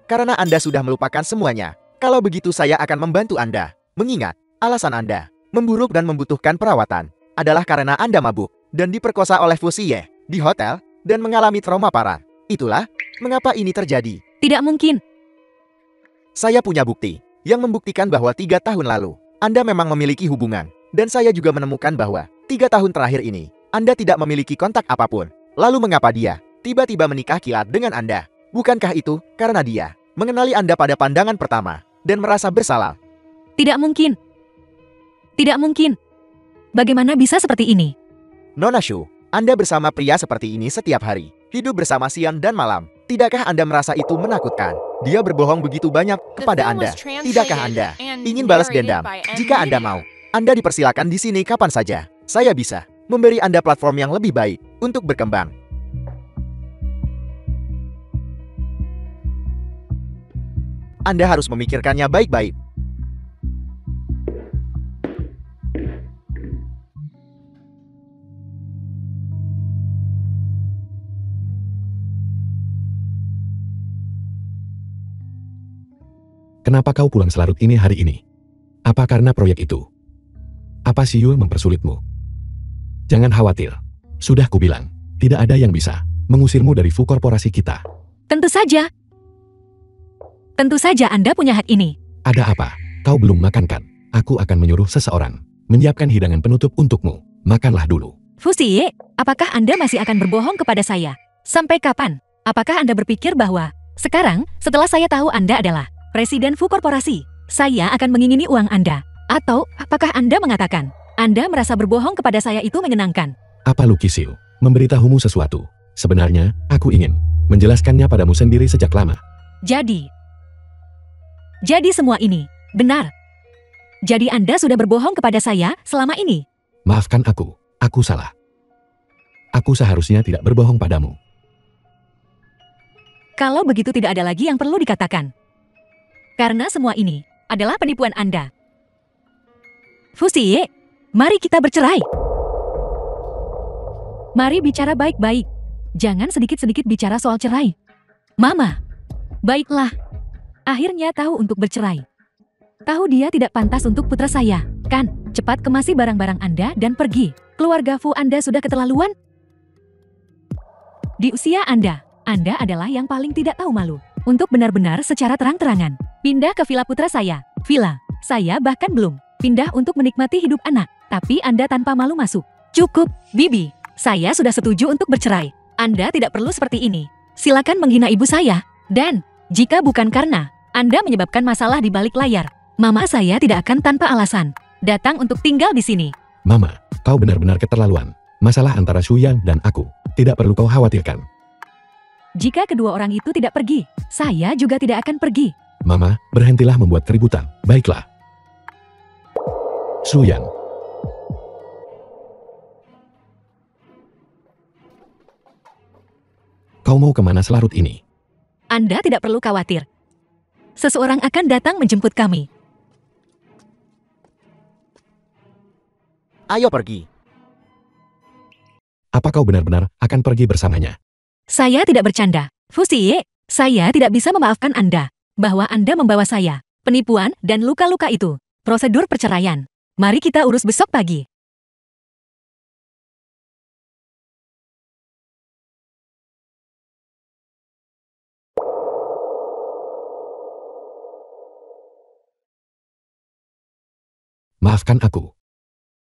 S4: Karena Anda sudah melupakan semuanya. Kalau begitu saya akan membantu Anda. Mengingat, alasan Anda memburuk dan membutuhkan perawatan adalah karena Anda mabuk dan diperkosa oleh Fu Xie di hotel dan mengalami trauma parah. Itulah mengapa ini terjadi.
S2: Tidak mungkin.
S4: Saya punya bukti yang membuktikan bahwa 3 tahun lalu Anda memang memiliki hubungan. Dan saya juga menemukan bahwa 3 tahun terakhir ini Anda tidak memiliki kontak apapun. Lalu mengapa dia tiba-tiba menikah kilat dengan Anda? Bukankah itu karena dia mengenali Anda pada pandangan pertama dan merasa bersalah?
S2: Tidak mungkin. Tidak mungkin. Bagaimana bisa seperti ini?
S4: Nona Shu, Anda bersama pria seperti ini setiap hari. Hidup bersama siang dan malam. Tidakkah Anda merasa itu menakutkan? Dia berbohong begitu banyak kepada Anda. Tidakkah Anda ingin balas dendam? Jika Anda mau, Anda dipersilakan di sini kapan saja. Saya bisa memberi Anda platform yang lebih baik untuk berkembang. Anda harus memikirkannya baik-baik.
S3: Kenapa kau pulang selarut ini hari ini? Apa karena proyek itu? Apa si Yul mempersulitmu? Jangan khawatir. Sudah kubilang, tidak ada yang bisa mengusirmu dari Fu Korporasi kita.
S2: Tentu saja. Tentu saja Anda punya hak ini.
S3: Ada apa? Kau belum makan kan? Aku akan menyuruh seseorang menyiapkan hidangan penutup untukmu. Makanlah dulu.
S2: Fu Xie, apakah Anda masih akan berbohong kepada saya? Sampai kapan? Apakah Anda berpikir bahwa sekarang, setelah saya tahu Anda adalah Presiden Fu Korporasi, saya akan mengingini uang Anda? Atau apakah Anda mengatakan Anda merasa berbohong kepada saya itu menyenangkan?
S3: Apa Lucky Xiu memberitahumu sesuatu? Sebenarnya, aku ingin menjelaskannya padamu sendiri sejak lama.
S2: Jadi semua ini benar. Jadi Anda sudah berbohong kepada saya selama ini.
S3: Maafkan aku salah. Aku seharusnya tidak berbohong padamu.
S2: Kalau begitu tidak ada lagi yang perlu dikatakan. Karena semua ini adalah penipuan Anda. Fu Xie, mari kita bercerai. Mari bicara baik-baik. Jangan sedikit-sedikit bicara soal cerai. Mama, baiklah. Akhirnya tahu untuk bercerai. Tahu dia tidak pantas untuk putra saya, kan? Cepat kemasi barang-barang Anda dan pergi. Keluarga Fu Anda sudah keterlaluan. Di usia Anda adalah yang paling tidak tahu malu. Untuk benar-benar secara terang-terangan pindah ke villa putra saya. Villa, saya bahkan belum pindah untuk menikmati hidup anak. Tapi Anda tanpa malu masuk. Cukup, Bibi. Saya sudah setuju untuk bercerai. Anda tidak perlu seperti ini. Silakan menghina ibu saya. Dan, jika bukan karena Anda menyebabkan masalah di balik layar, mama saya tidak akan tanpa alasan datang untuk tinggal di sini.
S3: Mama, kau benar-benar keterlaluan. Masalah antara Shuyan dan aku tidak perlu kau khawatirkan.
S2: Jika kedua orang itu tidak pergi, saya juga tidak akan pergi.
S3: Mama, berhentilah membuat keributan. Baiklah. Shuyan. Kau mau kemana selarut ini?
S2: Anda tidak perlu khawatir. Seseorang akan datang menjemput kami.
S4: Ayo pergi.
S3: Apa kau benar-benar akan pergi bersamanya?
S2: Saya tidak bercanda. Fusie, saya tidak bisa memaafkan Anda. Bahwa Anda membawa saya, penipuan dan luka-luka itu. Prosedur perceraian. Mari kita urus besok pagi.
S3: Maafkan aku.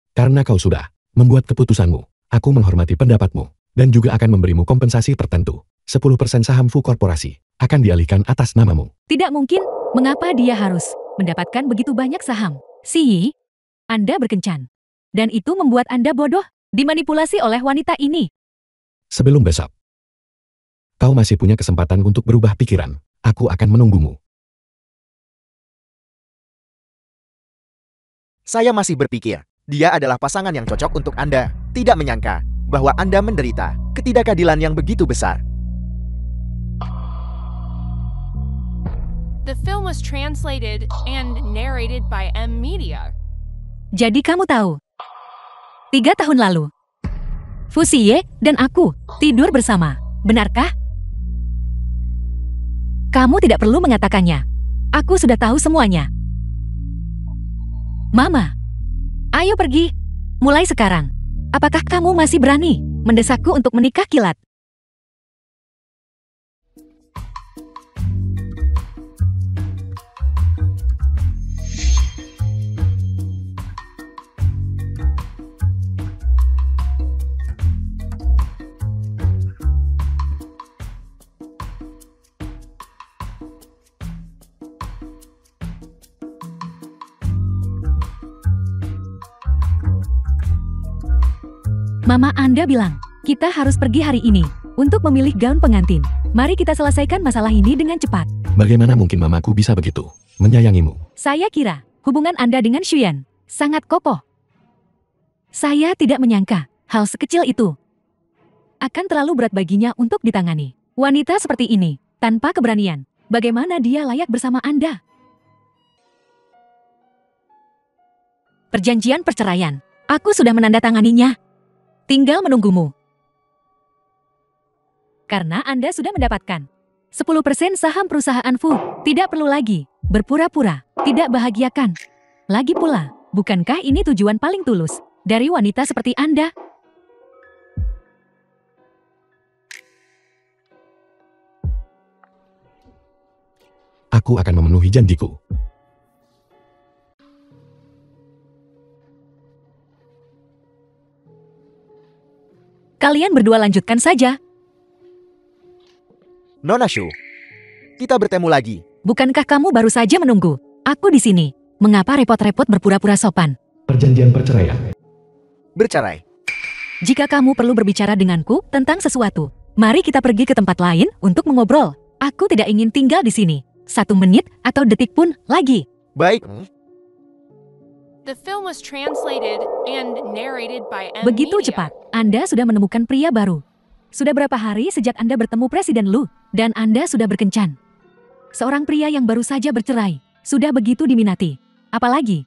S3: Karena kau sudah membuat keputusanmu, aku menghormati pendapatmu, dan juga akan memberimu kompensasi tertentu. 10% saham Fu Korporasi akan dialihkan atas namamu.
S2: Tidak mungkin, mengapa dia harus mendapatkan begitu banyak saham? Si, Anda berkencan. Dan itu membuat Anda bodoh, dimanipulasi oleh wanita ini.
S3: Sebelum besok, kau masih punya kesempatan untuk berubah pikiran. Aku akan menunggumu.
S4: Saya masih berpikir, dia adalah pasangan yang cocok untuk Anda. Tidak menyangka bahwa Anda menderita ketidakadilan yang begitu besar.
S1: The film was translated and narrated by M Media.
S2: Jadi kamu tahu, 3 tahun lalu, Fusie dan aku tidur bersama, benarkah? Kamu tidak perlu mengatakannya. Aku sudah tahu semuanya. Mama, ayo pergi. Mulai sekarang. Apakah kamu masih berani mendesakku untuk menikah kilat? Mama Anda bilang, kita harus pergi hari ini untuk memilih gaun pengantin. Mari kita selesaikan masalah ini dengan cepat.
S3: Bagaimana mungkin mamaku bisa begitu menyayangimu?
S2: Saya kira hubungan Anda dengan Shuyan sangat kokoh. Saya tidak menyangka hal sekecil itu akan terlalu berat baginya untuk ditangani. Wanita seperti ini, tanpa keberanian, bagaimana dia layak bersama Anda? Perjanjian perceraian, aku sudah menandatanganinya. Tinggal menunggumu. Karena Anda sudah mendapatkan 10% saham perusahaan Fu, tidak perlu lagi berpura-pura tidak bahagiakan. Lagi pula, bukankah ini tujuan paling tulus dari wanita seperti Anda?
S3: Aku akan memenuhi janjiku.
S2: Kalian berdua lanjutkan saja.
S4: Nona Shu, kita bertemu lagi.
S2: Bukankah kamu baru saja menunggu? Aku di sini. Mengapa repot-repot berpura-pura sopan?
S3: Perjanjian perceraian.
S4: Bercerai.
S2: Jika kamu perlu berbicara denganku tentang sesuatu, mari kita pergi ke tempat lain untuk mengobrol. Aku tidak ingin tinggal di sini 1 menit atau detik pun lagi.
S4: Baik.
S1: The film was translated and narrated by M
S2: Begitu
S1: Media.
S2: cepat, Anda sudah menemukan pria baru. Sudah berapa hari sejak Anda bertemu Presiden Lu, dan Anda sudah berkencan. Seorang pria yang baru saja bercerai, sudah begitu diminati. Apalagi,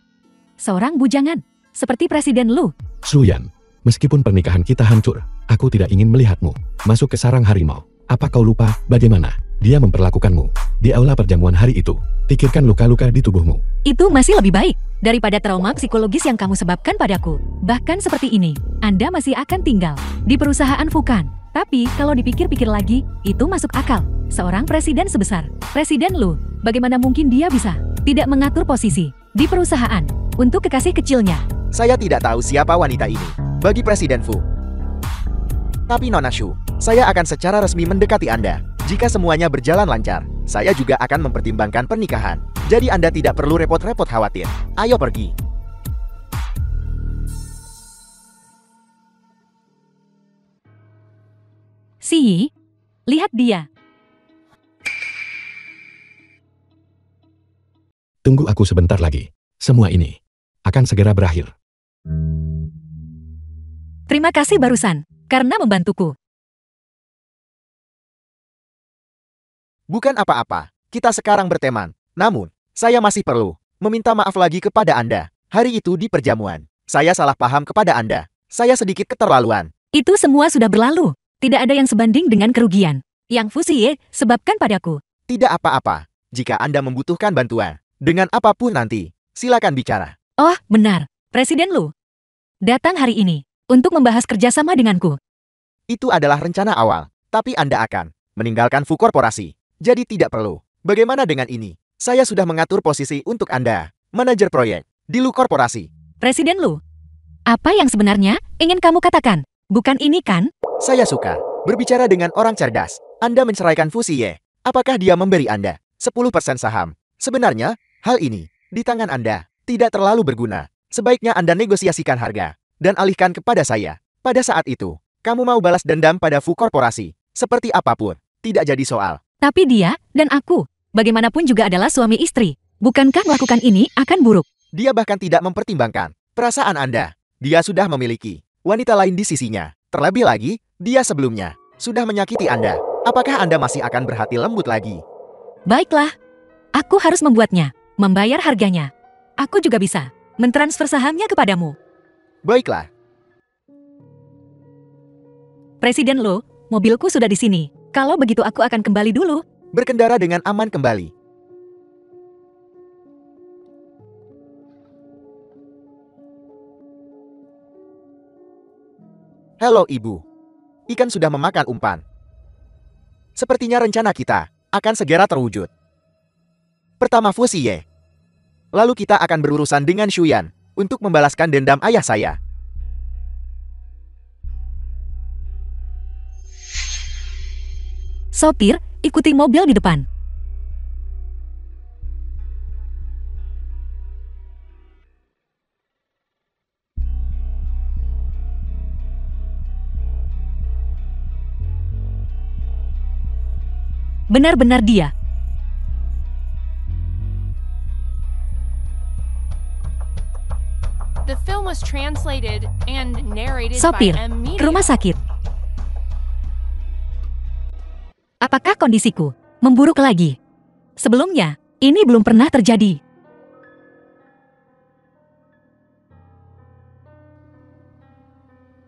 S2: seorang bujangan, seperti Presiden Lu.
S3: Shuyan, meskipun pernikahan kita hancur, aku tidak ingin melihatmu masuk ke sarang harimau. Apa kau lupa bagaimana dia memperlakukanmu di aula perjamuan hari itu? Pikirkan luka-luka di tubuhmu.
S2: Itu masih lebih baik daripada trauma psikologis yang kamu sebabkan padaku. Bahkan seperti ini, Anda masih akan tinggal di perusahaan Fukan. Tapi kalau dipikir-pikir lagi, itu masuk akal. Seorang presiden sebesar Presiden Lu, bagaimana mungkin dia bisa tidak mengatur posisi di perusahaan untuk kekasih kecilnya?
S4: Saya tidak tahu siapa wanita ini bagi Presiden Fu. Tapi Nona Shu, saya akan secara resmi mendekati Anda. Jika semuanya berjalan lancar, saya juga akan mempertimbangkan pernikahan. Jadi Anda tidak perlu repot-repot khawatir. Ayo pergi.
S2: Si, lihat dia.
S3: Tunggu aku sebentar lagi. Semua ini akan segera berakhir.
S2: Terima kasih barusan, karena membantuku.
S4: Bukan apa-apa, kita sekarang berteman. Namun, saya masih perlu meminta maaf lagi kepada Anda. Hari itu di perjamuan, saya salah paham kepada Anda. Saya sedikit keterlaluan.
S2: Itu semua sudah berlalu. Tidak ada yang sebanding dengan kerugian yang Fusie sebabkan padaku.
S4: Tidak apa-apa, jika Anda membutuhkan bantuan, dengan apapun nanti, silakan bicara.
S2: Oh, benar. Presiden Lu datang hari ini untuk membahas kerjasama denganku.
S4: Itu adalah rencana awal, tapi Anda akan meninggalkan Fu Korporasi. Jadi tidak perlu. Bagaimana dengan ini? Saya sudah mengatur posisi untuk Anda, manajer proyek, di Lu Korporasi.
S2: Presiden Lu, apa yang sebenarnya ingin kamu katakan? Bukan ini kan?
S4: Saya suka berbicara dengan orang cerdas. Anda menceraikan Fusie. Apakah dia memberi Anda 10% saham? Sebenarnya, hal ini di tangan Anda tidak terlalu berguna. Sebaiknya Anda negosiasikan harga dan alihkan kepada saya. Pada saat itu, kamu mau balas dendam pada Fu Korporasi. Seperti apapun, tidak jadi soal.
S2: Tapi dia dan aku, bagaimanapun juga adalah suami istri. Bukankah melakukan ini akan buruk?
S4: Dia bahkan tidak mempertimbangkan perasaan Anda. Dia sudah memiliki wanita lain di sisinya. Terlebih lagi, dia sebelumnya sudah menyakiti Anda. Apakah Anda masih akan berhati lembut lagi?
S2: Baiklah, aku harus membuatnya, membayar harganya. Aku juga bisa mentransfer sahamnya kepadamu.
S4: Baiklah.
S2: Presiden Lo, mobilku sudah di sini. Kalau begitu aku akan kembali dulu.
S4: Berkendara dengan aman kembali. Halo Ibu. Ikan sudah memakan umpan. Sepertinya rencana kita akan segera terwujud. Pertama Fusie. Lalu kita akan berurusan dengan Shuyan untuk membalaskan dendam ayah saya.
S2: Sopir, ikuti mobil di depan. Benar-benar dia.
S1: The film was translated and narrated
S2: Sopir,
S1: by M. Media.
S2: ke rumah sakit. Apakah kondisiku memburuk lagi? Sebelumnya, ini belum pernah terjadi.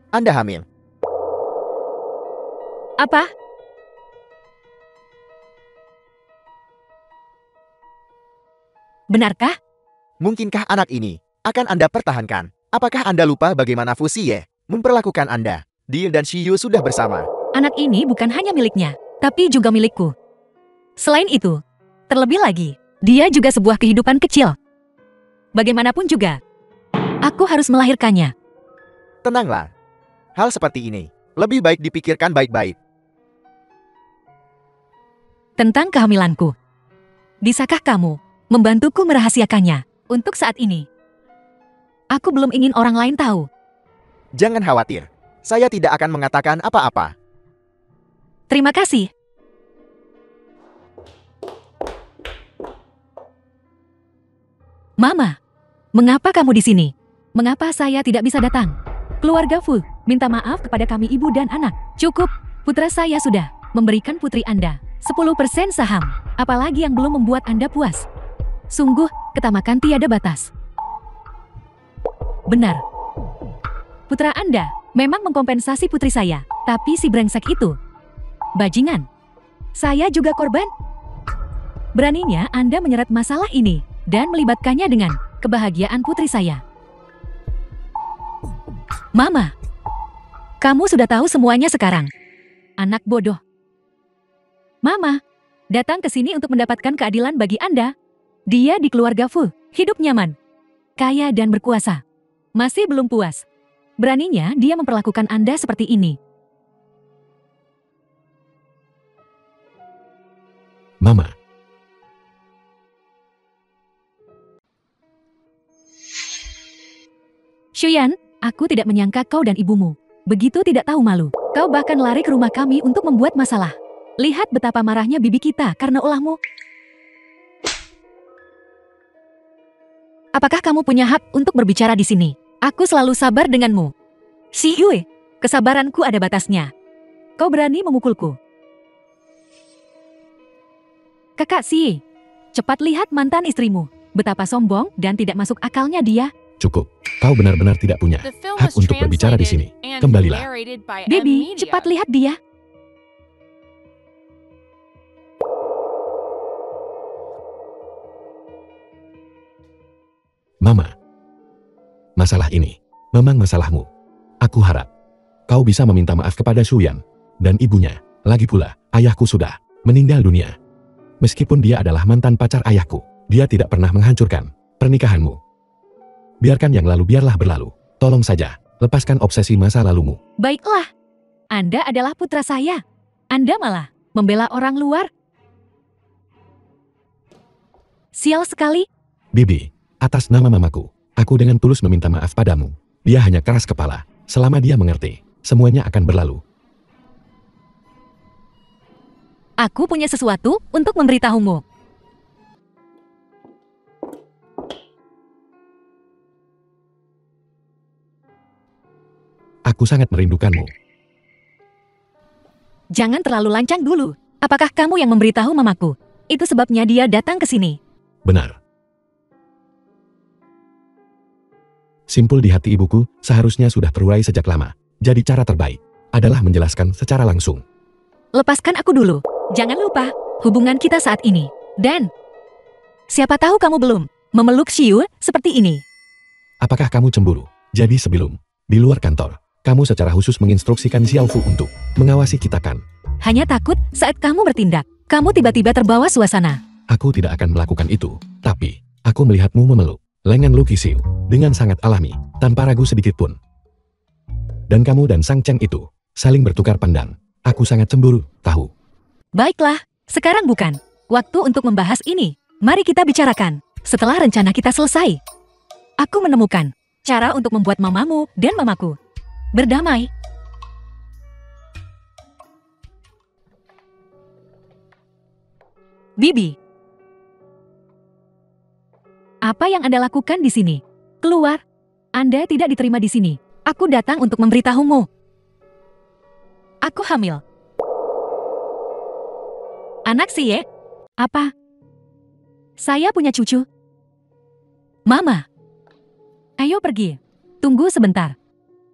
S4: Anda hamil.
S2: Apa? Benarkah?
S4: Mungkinkah anak ini akan Anda pertahankan? Apakah Anda lupa bagaimana Fusie memperlakukan Anda? Deal dan Shiyu sudah bersama.
S2: Anak ini bukan hanya miliknya, tapi juga milikku. Selain itu, terlebih lagi, dia juga sebuah kehidupan kecil. Bagaimanapun juga, aku harus melahirkannya.
S4: Tenanglah. Hal seperti ini lebih baik dipikirkan baik-baik.
S2: Tentang kehamilanku. Bisakah kamu membantuku merahasiakannya? Untuk saat ini, aku belum ingin orang lain tahu.
S4: Jangan khawatir. Saya tidak akan mengatakan apa-apa.
S2: Terima kasih. Mama, mengapa kamu di sini? Mengapa saya tidak bisa datang? Keluarga Fu, minta maaf kepada kami ibu dan anak. Cukup, putra saya sudah memberikan putri Anda 10% saham. Apalagi yang belum membuat Anda puas. Sungguh, ketamakan tiada batas. Benar. Putra Anda memang mengkompensasi putri saya, tapi si brengsek itu bajingan. Saya juga korban. Beraninya Anda menyeret masalah ini dan melibatkannya dengan kebahagiaan putri saya. Mama, kamu sudah tahu semuanya sekarang. Anak bodoh. Mama, datang ke sini untuk mendapatkan keadilan bagi Anda. Dia di keluarga Fu, hidup nyaman, kaya dan berkuasa. Masih belum puas. Beraninya dia memperlakukan Anda seperti ini.
S3: Mama,
S2: Shuyan, aku tidak menyangka kau dan ibumu begitu tidak tahu malu. Kau bahkan lari ke rumah kami untuk membuat masalah. Lihat betapa marahnya bibi kita karena ulahmu. Apakah kamu punya hak untuk berbicara di sini? Aku selalu sabar denganmu. Si Yue, kesabaranku ada batasnya. Kau berani memukulku. Kakak Si, cepat lihat mantan istrimu. Betapa sombong dan tidak masuk akalnya dia.
S3: Cukup. Kau benar-benar tidak punya
S1: The film
S3: hak
S1: was
S3: untuk berbicara di sini.
S1: translated and
S3: Kembalilah.
S1: narrated by
S2: Baby,
S1: M
S2: cepat
S1: Media.
S2: lihat dia.
S3: Mama. Masalah ini memang masalahmu. Aku harap kau bisa meminta maaf kepada Shuyan dan ibunya. Lagi pula, ayahku sudah meninggal dunia. Meskipun dia adalah mantan pacar ayahku, dia tidak pernah menghancurkan pernikahanmu. Biarkan yang lalu biarlah berlalu. Tolong saja, lepaskan obsesi masa lalumu.
S2: Baiklah, Anda adalah putra saya. Anda malah membela orang luar. Sial sekali.
S3: Bibi, atas nama mamaku, aku dengan tulus meminta maaf padamu. Dia hanya keras kepala. Selama dia mengerti, semuanya akan berlalu.
S2: Aku punya sesuatu untuk memberitahumu.
S3: Aku sangat merindukanmu.
S2: Jangan terlalu lancang dulu. Apakah kamu yang memberitahu mamaku? Itu sebabnya dia datang ke sini.
S3: Benar. Simpul di hati ibuku seharusnya sudah terurai sejak lama. Jadi cara terbaik adalah menjelaskan secara langsung.
S2: Lepaskan aku dulu. Jangan lupa hubungan kita saat ini. Dan siapa tahu kamu belum memeluk Xiu seperti ini.
S3: Apakah kamu cemburu? Jadi sebelum di luar kantor, kamu secara khusus menginstruksikan Xiaofu untuk mengawasi kita kan?
S2: Hanya takut saat kamu bertindak. Kamu tiba-tiba terbawa suasana.
S3: Aku tidak akan melakukan itu. Tapi aku melihatmu memeluk lengan Lu Qixi dengan sangat alami, tanpa ragu sedikit pun. Dan kamu dan Sang Cheng itu saling bertukar pandang. Aku sangat cemburu, tahu.
S2: Baiklah, sekarang bukan waktu untuk membahas ini. Mari kita bicarakan setelah rencana kita selesai. Aku menemukan cara untuk membuat mamamu dan mamaku berdamai. Bibi, apa yang Anda lakukan di sini? Keluar. Anda tidak diterima di sini. Aku datang untuk memberitahumu. Aku hamil. Anak Siye? Apa? Saya punya cucu. Mama. Ayo pergi. Tunggu sebentar.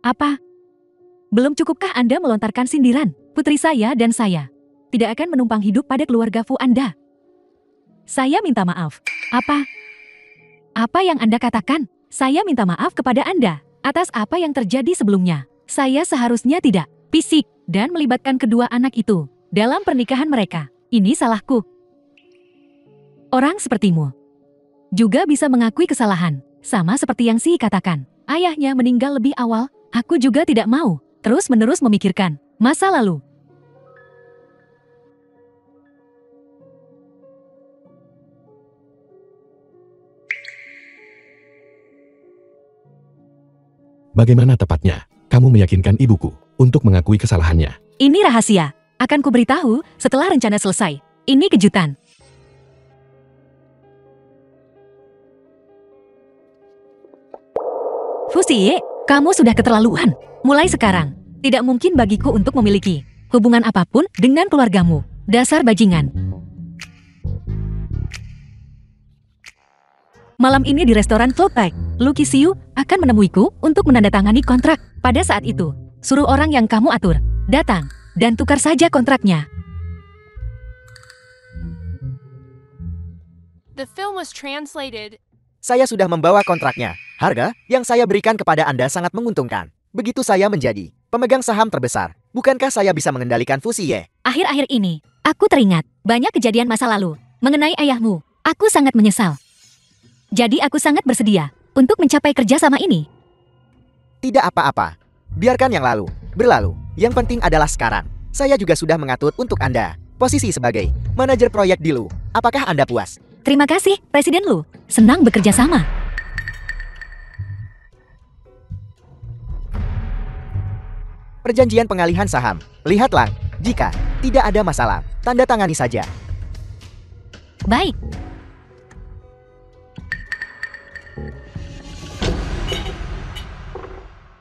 S2: Apa? Belum cukupkah Anda melontarkan sindiran? Putri saya dan saya tidak akan menumpang hidup pada keluarga Fu Anda. Saya minta maaf. Apa? Apa yang Anda katakan? Saya minta maaf kepada Anda atas apa yang terjadi sebelumnya. Saya seharusnya tidak fisik dan melibatkan kedua anak itu dalam pernikahan mereka. Ini salahku. Orang sepertimu juga bisa mengakui kesalahan, sama seperti yang Si katakan. Ayahnya meninggal lebih awal. Aku juga tidak mau terus-menerus memikirkan masa lalu.
S3: Bagaimana tepatnya kamu meyakinkan ibuku untuk mengakui kesalahannya?
S2: Ini rahasia. Akan kuberitahu setelah rencana selesai. Ini kejutan. Fusie, kamu sudah keterlaluan. Mulai sekarang, tidak mungkin bagiku untuk memiliki hubungan apapun dengan keluargamu. Dasar bajingan. Malam ini di restoran Floatpack, Lu Qixi akan menemuiku untuk menandatangani kontrak. Pada saat itu, suruh orang yang kamu atur datang dan tukar saja kontraknya.
S1: The film was translated.
S4: Saya sudah membawa kontraknya. Harga yang saya berikan kepada Anda sangat menguntungkan. Begitu saya menjadi pemegang saham terbesar, bukankah saya bisa mengendalikan Fusie?
S2: Akhir-akhir ini, aku teringat banyak kejadian masa lalu mengenai ayahmu. Aku sangat menyesal. Jadi aku sangat bersedia untuk mencapai kerjasama ini.
S4: Tidak apa-apa. Biarkan yang lalu berlalu. Yang penting adalah sekarang. Saya juga sudah mengatur untuk Anda posisi sebagai manajer proyek di Lu. Apakah Anda puas?
S2: Terima kasih, Presiden Lu. Senang bekerja sama.
S4: Perjanjian pengalihan saham. Lihatlah, jika tidak ada masalah, tanda tangani saja.
S2: Baik.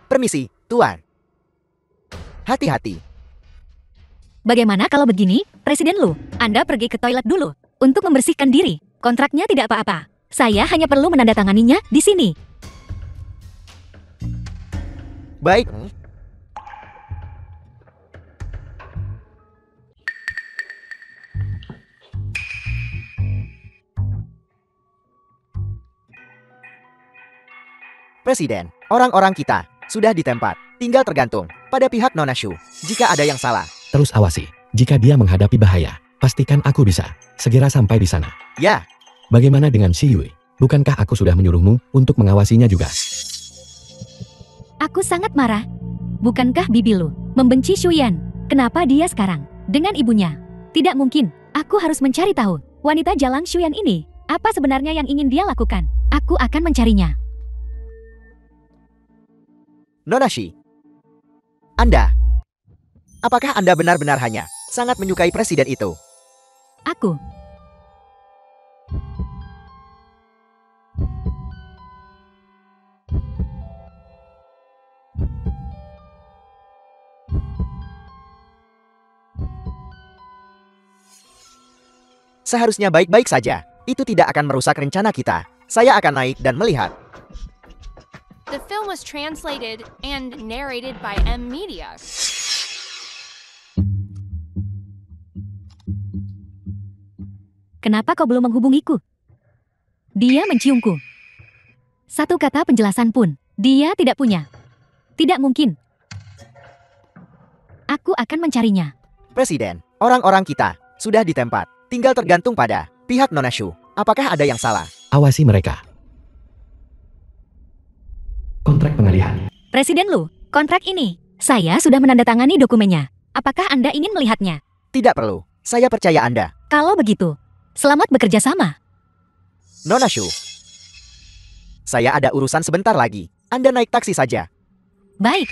S4: Permisi, Tuan. Hati-hati.
S2: Bagaimana kalau begini, Presiden Lu? Anda pergi ke toilet dulu untuk membersihkan diri. Kontraknya tidak apa-apa. Saya hanya perlu menandatanganinya di sini.
S4: Baik. Presiden, orang-orang kita sudah di tempat. Tinggal tergantung pada pihak Nona Shu. Jika ada yang salah,
S3: Terus awasi, jika dia menghadapi bahaya, pastikan aku bisa segera sampai di sana.
S4: ya,
S3: Bagaimana dengan Shi Yui? Bukankah aku sudah menyuruhmu untuk mengawasinya juga?
S2: Aku sangat marah. Bukankah bibi Lu membenci Shuyan? Kenapa dia sekarang dengan ibunya? Tidak mungkin. Aku harus mencari tahu. Wanita jalang Shuyan ini, apa sebenarnya yang ingin dia lakukan? Aku akan mencarinya.
S4: Nona Shi. Apakah Anda benar-benar hanya sangat menyukai presiden itu?
S2: Aku.
S4: Seharusnya baik-baik saja. Itu tidak akan merusak rencana kita. Saya akan naik dan melihat.
S1: The film was translated and narrated by M Media.
S2: Kenapa kau belum menghubungiku? Dia menciumku. Satu kata penjelasan pun dia tidak punya. Tidak mungkin. Aku akan mencarinya.
S4: Presiden, orang-orang kita sudah di tempat. Tinggal tergantung pada pihak Nona Shu. Apakah ada yang salah?
S3: Awasi mereka. Kontrak pengalihan.
S2: Presiden Lu, kontrak ini, saya sudah menandatangani dokumennya. Apakah Anda ingin melihatnya?
S4: Tidak perlu. Saya percaya Anda.
S2: Kalau begitu, selamat bekerja sama.
S4: Nona Shu. Saya ada urusan sebentar lagi. Anda naik taksi saja.
S2: Baik.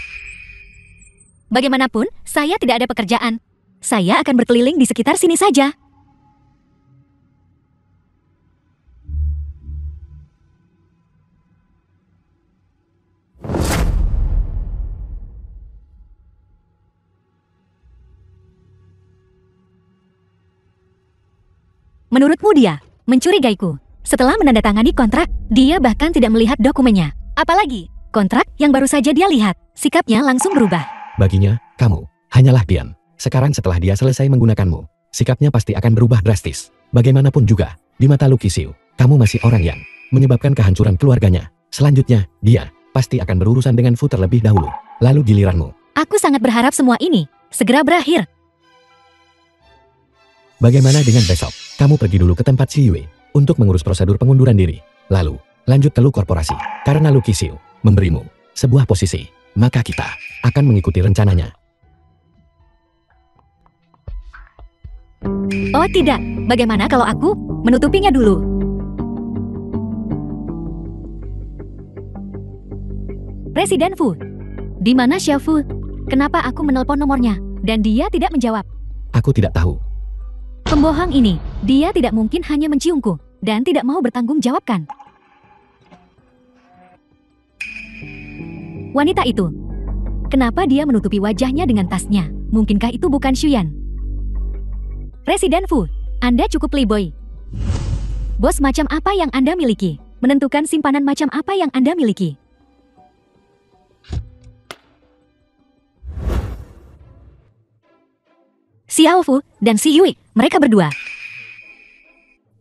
S2: Bagaimanapun, saya tidak ada pekerjaan. Saya akan berkeliling di sekitar sini saja. Menurutmu dia mencurigaiku. Setelah menandatangani kontrak, dia bahkan tidak melihat dokumennya. Apalagi kontrak yang baru saja dia lihat, sikapnya langsung berubah.
S3: Baginya, kamu hanyalah pion. Sekarang setelah dia selesai menggunakanmu, sikapnya pasti akan berubah drastis. Bagaimanapun juga, di mata Lu Qixu, kamu masih orang yang menyebabkan kehancuran keluarganya. Selanjutnya, dia pasti akan berurusan dengan Fu terlebih dahulu. Lalu giliranmu.
S2: Aku sangat berharap semua ini segera berakhir.
S3: Bagaimana dengan besok? Kamu pergi dulu ke tempat Shi Yui untuk mengurus prosedur pengunduran diri. Lalu, lanjut ke Lu Korporasi. Karena Lu Qixu memberimu sebuah posisi, maka kita akan mengikuti rencananya.
S2: Oh tidak, bagaimana kalau aku menutupinya dulu? Presiden Fu, di mana Xiao Fu? Kenapa aku menelpon nomornya dan dia tidak menjawab?
S3: Aku tidak tahu.
S2: Pembohong ini, dia tidak mungkin hanya menciumku dan tidak mau bertanggung jawabkan. Wanita itu, kenapa dia menutupi wajahnya dengan tasnya? Mungkinkah itu bukan Shuyan? Presiden Fu, Anda cukup playboy. Bos macam apa yang Anda miliki? Menentukan simpanan macam apa yang Anda miliki? Xiao Fu dan Shi Yui, mereka berdua.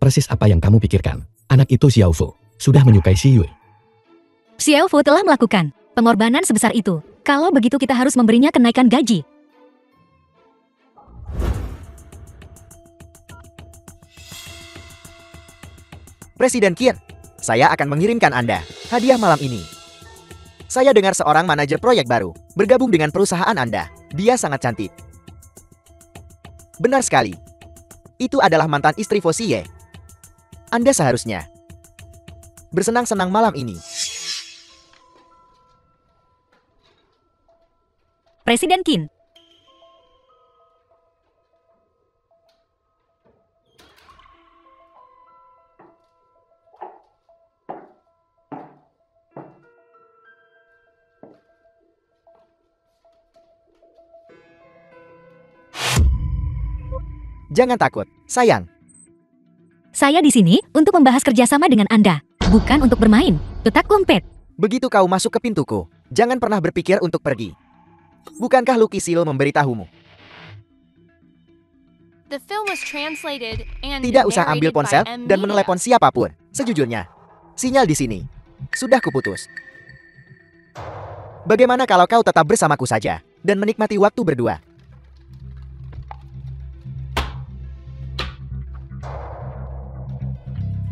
S3: Persis apa yang kamu pikirkan. Anak itu Xiao Fu sudah menyukai Shi Yui.
S2: Xiao Fu telah melakukan pengorbanan sebesar itu. Kalau begitu kita harus memberinya kenaikan gaji.
S4: Presiden Qin, saya akan mengirimkan Anda hadiah malam ini. Saya dengar seorang manajer proyek baru bergabung dengan perusahaan Anda. Dia sangat cantik. Benar sekali. Itu adalah mantan istri Fu Xie. Anda seharusnya bersenang-senang malam ini.
S2: Presiden Qin.
S4: Jangan takut, sayang.
S2: Saya di sini untuk membahas kerjasama dengan Anda, bukan untuk bermain petak umpet.
S4: Begitu kau masuk ke pintuku, jangan pernah berpikir untuk pergi. Bukankah Lucky Seal memberitahumu?
S1: The film was translated and
S4: Tidak usah ambil
S1: narrated
S4: ponsel
S1: by M.
S4: dan
S1: Media.
S4: menelepon siapapun. Sejujurnya, sinyal di sini sudah kuputus. Bagaimana kalau kau tetap bersamaku saja dan menikmati waktu berdua?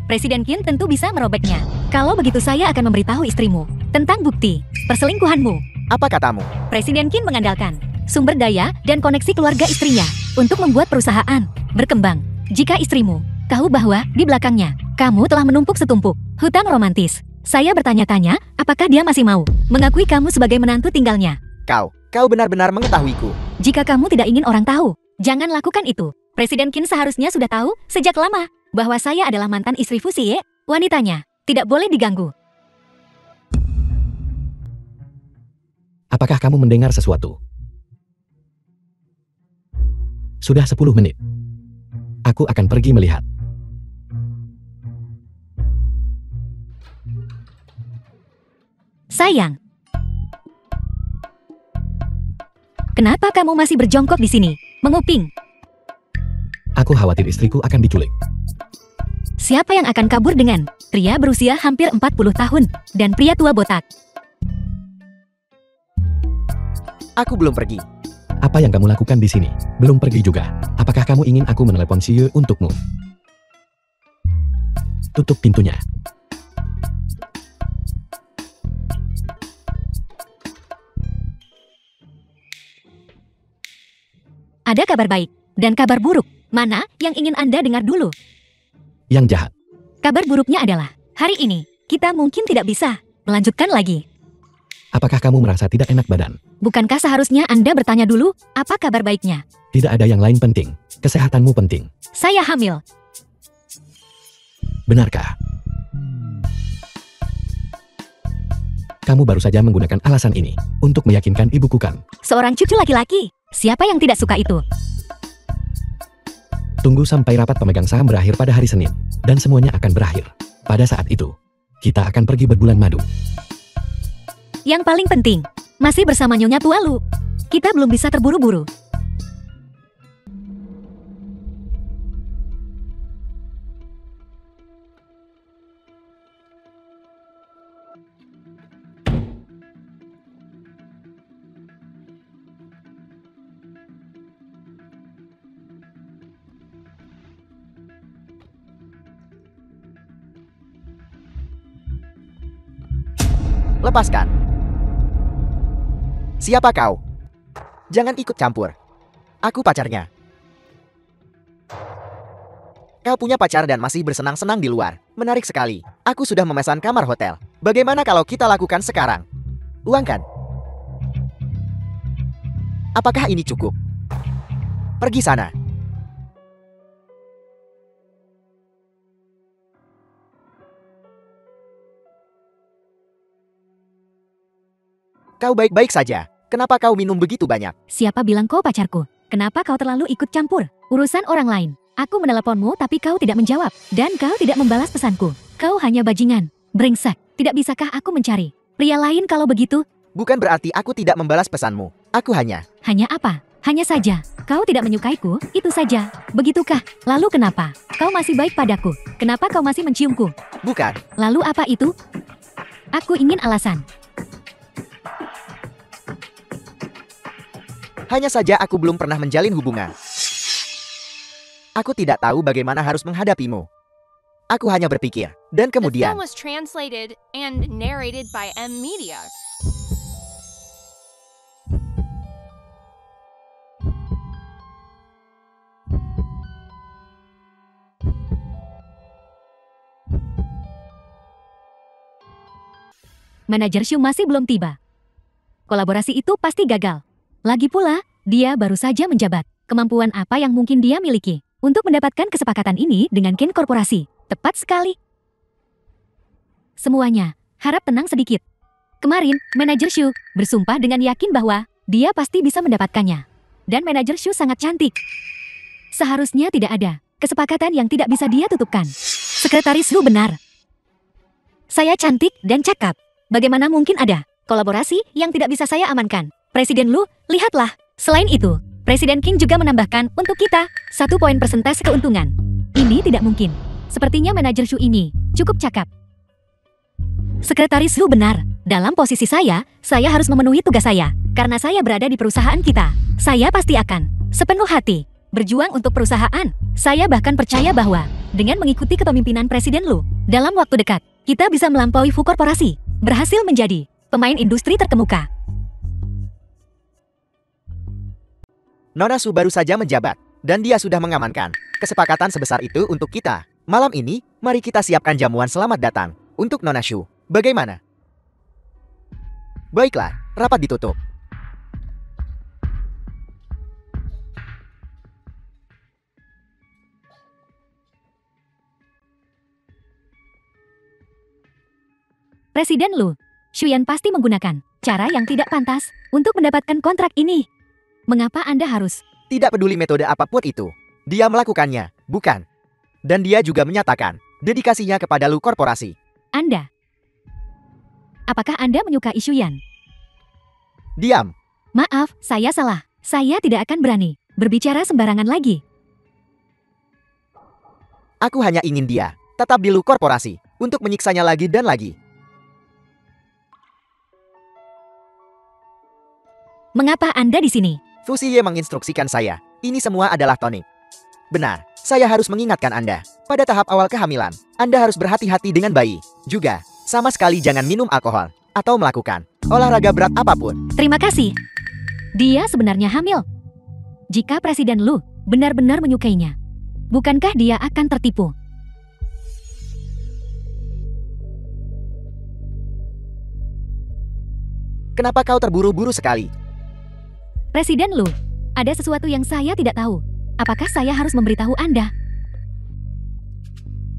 S2: Presiden Qin tentu bisa merobeknya. Kalau begitu saya akan memberitahu istrimu tentang bukti perselingkuhanmu.
S4: Apa katamu?
S2: Presiden Qin mengandalkan sumber daya dan koneksi keluarga istrinya untuk membuat perusahaan berkembang. Jika istrimu tahu bahwa di belakangnya kamu telah menumpuk setumpuk hutang romantis, saya bertanya-tanya apakah dia masih mau mengakui kamu sebagai menantu tinggalnya.
S4: Kau benar-benar mengetahuiku.
S2: Jika kamu tidak ingin orang tahu, jangan lakukan itu. Presiden Qin seharusnya sudah tahu sejak lama bahwa saya adalah mantan istri Fu Xie. Wanitanya tidak boleh diganggu.
S3: Apakah kamu mendengar sesuatu? Sudah 10 menit. Aku akan pergi melihat.
S2: Sayang, kenapa kamu masih berjongkok di sini, menguping?
S3: Aku khawatir istriku akan diculik.
S2: Siapa yang akan kabur dengan pria berusia hampir 40 tahun dan pria tua botak?
S4: Aku belum pergi.
S3: Apa yang kamu lakukan di sini? Belum pergi juga. Apakah kamu ingin aku menelepon Xie untukmu? Tutup pintunya.
S2: Ada kabar baik dan kabar buruk. Mana yang ingin Anda dengar dulu?
S3: Yang jahat.
S2: Kabar buruknya adalah, hari ini, kita mungkin tidak bisa melanjutkan lagi.
S3: Apakah kamu merasa tidak enak badan?
S2: Bukankah seharusnya Anda bertanya dulu, apa kabar baiknya?
S3: Tidak ada yang lain penting. Kesehatanmu penting.
S2: Saya hamil.
S3: Benarkah? Kamu baru saja menggunakan alasan ini untuk meyakinkan ibuku kan?
S2: Seorang cucu laki-laki. Siapa yang tidak suka itu?
S3: Tunggu sampai rapat pemegang saham berakhir pada hari Senin. Dan semuanya akan berakhir. Pada saat itu, kita akan pergi berbulan madu.
S2: Yang paling penting, masih bersama Nyonya Tualu. Kita belum bisa terburu-buru.
S4: Lepaskan. Siapa kau? Jangan ikut campur. Aku pacarnya. Kau punya pacar dan masih bersenang-senang di luar. Menarik sekali. Aku sudah memesan kamar hotel. Bagaimana kalau kita lakukan sekarang? Uangkan. Apakah ini cukup? Pergi sana. Kau baik-baik saja. Kenapa kau minum begitu banyak?
S2: Siapa bilang kau pacarku? Kenapa kau terlalu ikut campur urusan orang lain? Aku meneleponmu tapi kau tidak menjawab. Dan kau tidak membalas pesanku. Kau hanya bajingan. Brengsek. Tidak bisakah aku mencari pria lain kalau begitu?
S4: Bukan berarti aku tidak membalas pesanmu. Aku hanya...
S2: Hanya apa? Hanya saja. Kau tidak menyukaiku, itu saja. Begitukah? Lalu kenapa? Kau masih baik padaku. Kenapa kau masih menciumku?
S4: Bukan.
S2: Lalu apa itu? Aku ingin alasan.
S4: Hanya saja aku belum pernah menjalin hubungan. Aku tidak tahu bagaimana harus menghadapimu. Aku hanya berpikir. Dan
S1: The
S4: kemudian...
S1: film was translated and narrated by M. Media.
S2: Manajer Shu masih belum tiba. Kolaborasi itu pasti gagal. Lagi pula, dia baru saja menjabat. Kemampuan apa yang mungkin dia miliki untuk mendapatkan kesepakatan ini dengan Kin Korporasi? Tepat sekali. Semuanya, harap tenang sedikit. Kemarin, Manajer Shu bersumpah dengan yakin bahwa dia pasti bisa mendapatkannya. Dan Manajer Shu sangat cantik. Seharusnya tidak ada kesepakatan yang tidak bisa dia tutupkan. Sekretaris Lu benar. Saya cantik dan cakap. Bagaimana mungkin ada kolaborasi yang tidak bisa saya amankan? Presiden Lu, lihatlah. Selain itu, Presiden King juga menambahkan untuk kita 1 poin persentase keuntungan. Ini tidak mungkin. Sepertinya Manajer Shu ini cukup cakap. Sekretaris Lu benar. Dalam posisi saya harus memenuhi tugas saya. Karena saya berada di perusahaan kita, saya pasti akan sepenuh hati berjuang untuk perusahaan. Saya bahkan percaya bahwa dengan mengikuti kepemimpinan Presiden Lu, dalam waktu dekat, kita bisa melampaui Fu Korporasi, berhasil menjadi pemain industri terkemuka.
S4: Nona Su baru saja menjabat, dan dia sudah mengamankan kesepakatan sebesar itu untuk kita. Malam ini, mari kita siapkan jamuan selamat datang untuk Nona Su. Bagaimana? Baiklah, rapat ditutup.
S2: Presiden Lu, Xuyan pasti menggunakan cara yang tidak pantas untuk mendapatkan kontrak ini. Mengapa Anda harus?
S4: Tidak peduli metode apapun itu, dia melakukannya, bukan? Dan dia juga menyatakan dedikasinya kepada Lu Korporasi.
S2: Anda? Apakah Anda menyukai Xuyan?
S4: Diam.
S2: Maaf, saya salah. Saya tidak akan berani berbicara sembarangan lagi.
S4: Aku hanya ingin dia tetap di Lu Korporasi untuk menyiksanya lagi dan lagi.
S2: Mengapa Anda di sini?
S4: Fu Xiye menginstruksikan saya. Ini semua adalah tonik. Benar, saya harus mengingatkan Anda. Pada tahap awal kehamilan, Anda harus berhati-hati dengan bayi. Juga, sama sekali jangan minum alkohol atau melakukan olahraga berat apapun.
S2: Terima kasih. Dia sebenarnya hamil. Jika Presiden Lu benar-benar menyukainya, bukankah dia akan tertipu?
S4: Kenapa kau terburu-buru sekali?
S2: Presiden Lu, ada sesuatu yang saya tidak tahu. Apakah saya harus memberitahu Anda?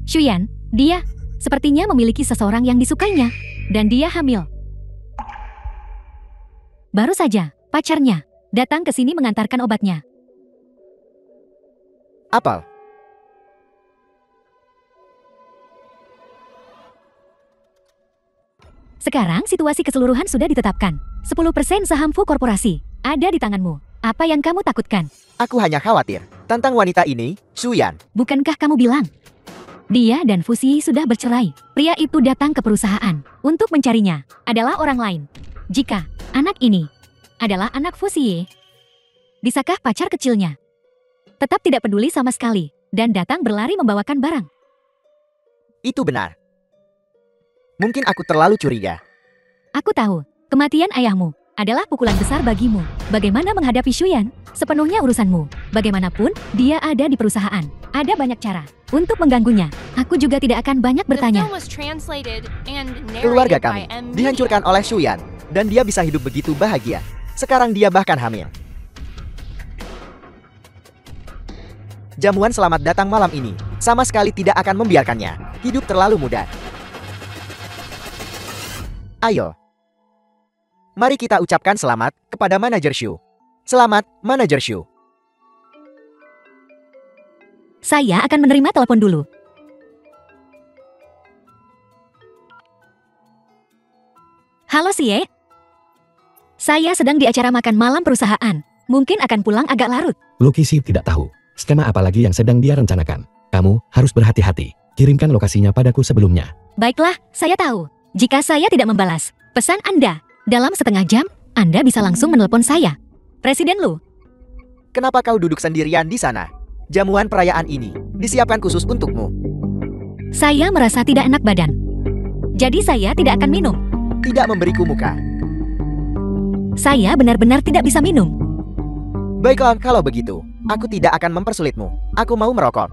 S2: Xuyan, dia sepertinya memiliki seseorang yang disukainya, dan dia hamil. Baru saja, pacarnya datang ke sini mengantarkan obatnya.
S4: Apel.
S2: Sekarang situasi keseluruhan sudah ditetapkan. 10% saham Fu Korporasi ada di tanganmu. Apa yang kamu takutkan?
S4: Aku hanya khawatir tentang wanita ini, Xuyan.
S2: Bukankah kamu bilang dia dan Fu Xi sudah bercerai? Pria itu datang ke perusahaan untuk mencarinya adalah orang lain. Jika anak ini adalah anak Fu Xi, bisakah pacar kecilnya tetap tidak peduli sama sekali dan datang berlari membawakan barang?
S4: Itu benar. Mungkin aku terlalu curiga.
S2: Aku tahu, kematian ayahmu adalah pukulan besar bagimu. Bagaimana menghadapi Xuyan? Sepenuhnya urusanmu. Bagaimanapun, dia ada di perusahaan. Ada banyak cara untuk mengganggunya. Aku juga tidak akan banyak bertanya.
S4: Keluarga kami dihancurkan oleh Xuyan, dan dia bisa hidup begitu bahagia. Sekarang dia bahkan hamil. Jamuan selamat datang malam ini sama sekali tidak akan membiarkannya hidup terlalu mudah. Ayo. Mari kita ucapkan selamat kepada Manajer Shu. Selamat, Manajer Shu.
S2: Saya akan menerima telepon dulu. Halo Xie. Saya sedang di acara makan malam perusahaan. Mungkin akan pulang agak larut.
S3: Lucky Xie tidak tahu skema apa lagi yang sedang dia rencanakan. Kamu harus berhati-hati. Kirimkan lokasinya padaku sebelumnya.
S2: Baiklah, saya tahu. Jika saya tidak membalas pesan Anda, dalam setengah jam, Anda bisa langsung menelepon saya. Presiden Lu.
S4: Kenapa kau duduk sendirian di sana? Jamuan perayaan ini disiapkan khusus untukmu.
S2: Saya merasa tidak enak badan. Jadi saya tidak akan minum.
S4: Tidak memberiku muka.
S2: Saya benar-benar tidak bisa minum.
S4: Baiklah, kalau begitu, aku tidak akan mempersulitmu. Aku mau merokok.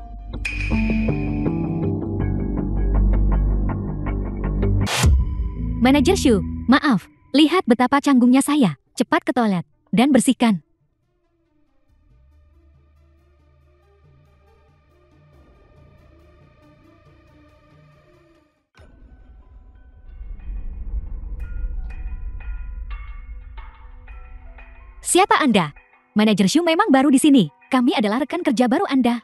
S2: Manajer Shu, maaf. Lihat betapa canggungnya saya. Cepat ke toilet. dan bersihkan. Siapa Anda? Manajer Shu memang baru di sini. Kami adalah rekan kerja baru Anda.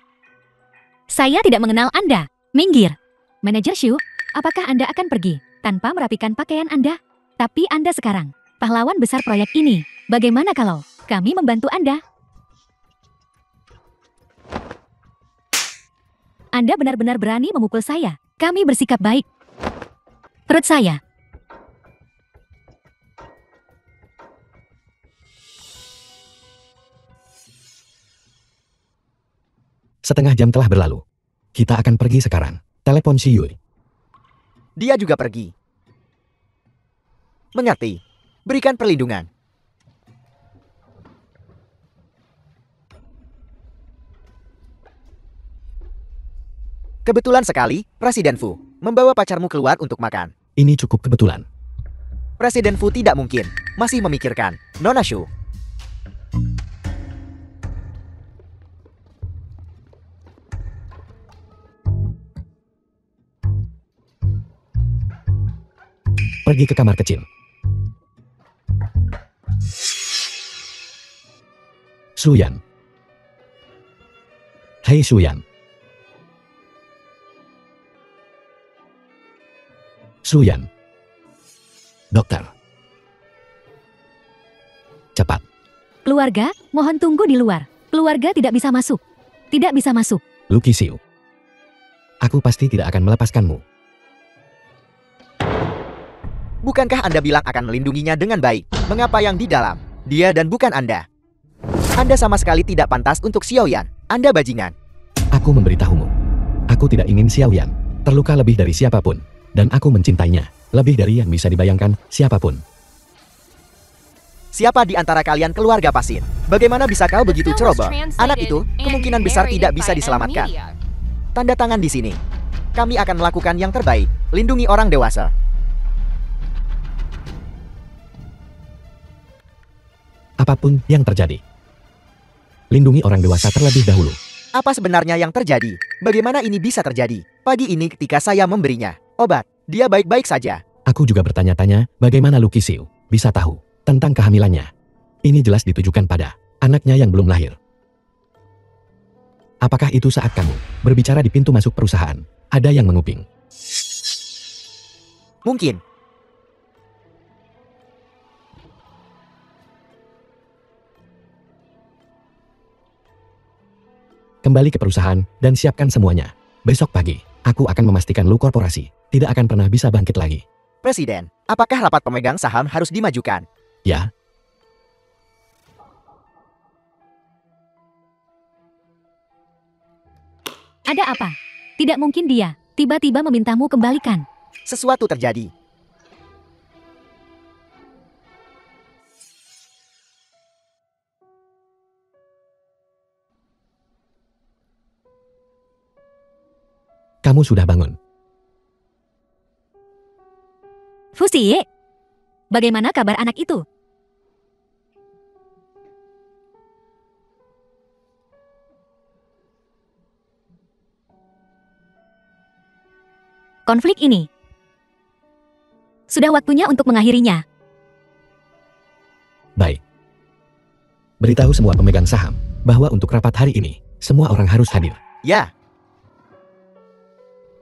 S2: Saya tidak mengenal Anda. Minggir. Manajer Shu, apakah Anda akan pergi tanpa merapikan pakaian Anda? Tapi Anda sekarang pahlawan besar proyek ini. Bagaimana kalau kami membantu Anda? Anda benar-benar berani memukul saya. Kami bersikap baik. Perut saya.
S3: Setengah jam telah berlalu. Kita akan pergi sekarang. Telepon si Yui.
S4: Dia juga pergi. Mengerti. Berikan perlindungan. Kebetulan sekali, Presiden Fu membawa pacarmu keluar untuk makan.
S3: Ini cukup kebetulan.
S4: Presiden Fu tidak mungkin masih memikirkan Nona Shu.
S3: Pergi ke kamar kecil. Suyan. Hei Suyan. Suyan. Dokter. Cepat.
S2: Keluarga, mohon tunggu di luar. Keluarga tidak bisa masuk. Tidak bisa masuk.
S3: Lucky Xiu. Aku pasti tidak akan melepaskanmu.
S4: Bukankah Anda bilang akan melindunginya dengan baik? Mengapa yang di dalam? Dia dan bukan Anda. Anda sama sekali tidak pantas untuk Xiaoyan. Anda bajingan.
S3: Aku memberitahumu. Aku tidak ingin Xiaoyan terluka lebih dari siapapun. Dan aku mencintainya. Lebih dari yang bisa dibayangkan siapapun.
S4: Siapa di antara kalian keluarga Pasin? Bagaimana bisa kau begitu ceroboh? Anak itu kemungkinan besar tidak bisa diselamatkan. Tanda tangan di sini. Kami akan melakukan yang terbaik. Lindungi orang dewasa.
S3: Apapun yang terjadi. Lindungi orang dewasa terlebih dahulu.
S4: Apa sebenarnya yang terjadi? Bagaimana ini bisa terjadi? Pagi ini ketika saya memberinya obat, dia baik-baik saja.
S3: Aku juga bertanya-tanya bagaimana Lucky Xiu bisa tahu tentang kehamilannya. Ini jelas ditujukan pada anaknya yang belum lahir. Apakah itu saat kamu berbicara di pintu masuk perusahaan, ada yang menguping?
S4: Mungkin.
S3: Kembali ke perusahaan dan siapkan semuanya. Besok pagi, aku akan memastikan Lu Korporasi tidak akan pernah bisa bangkit lagi.
S4: Presiden, apakah rapat pemegang saham harus dimajukan?
S3: Ya.
S2: Ada apa? Tidak mungkin dia tiba-tiba memintamu kembalikan.
S4: Sesuatu terjadi.
S3: Kamu sudah bangun.
S2: Fusi, bagaimana kabar anak itu? Konflik ini sudah waktunya untuk mengakhirinya.
S3: Baik. Beritahu semua pemegang saham bahwa untuk rapat hari ini, semua orang harus hadir.
S4: Ya.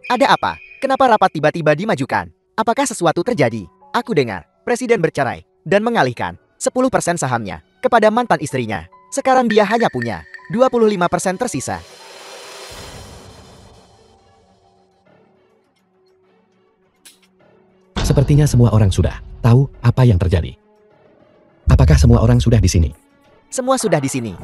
S4: Ada apa? Kenapa rapat tiba-tiba dimajukan? Apakah sesuatu terjadi? Aku dengar Presiden bercerai dan mengalihkan 10% sahamnya kepada mantan istrinya. Sekarang dia hanya punya 25% tersisa.
S3: Sepertinya semua orang sudah tahu apa yang terjadi. Apakah semua orang sudah di sini?
S4: Semua sudah di sini.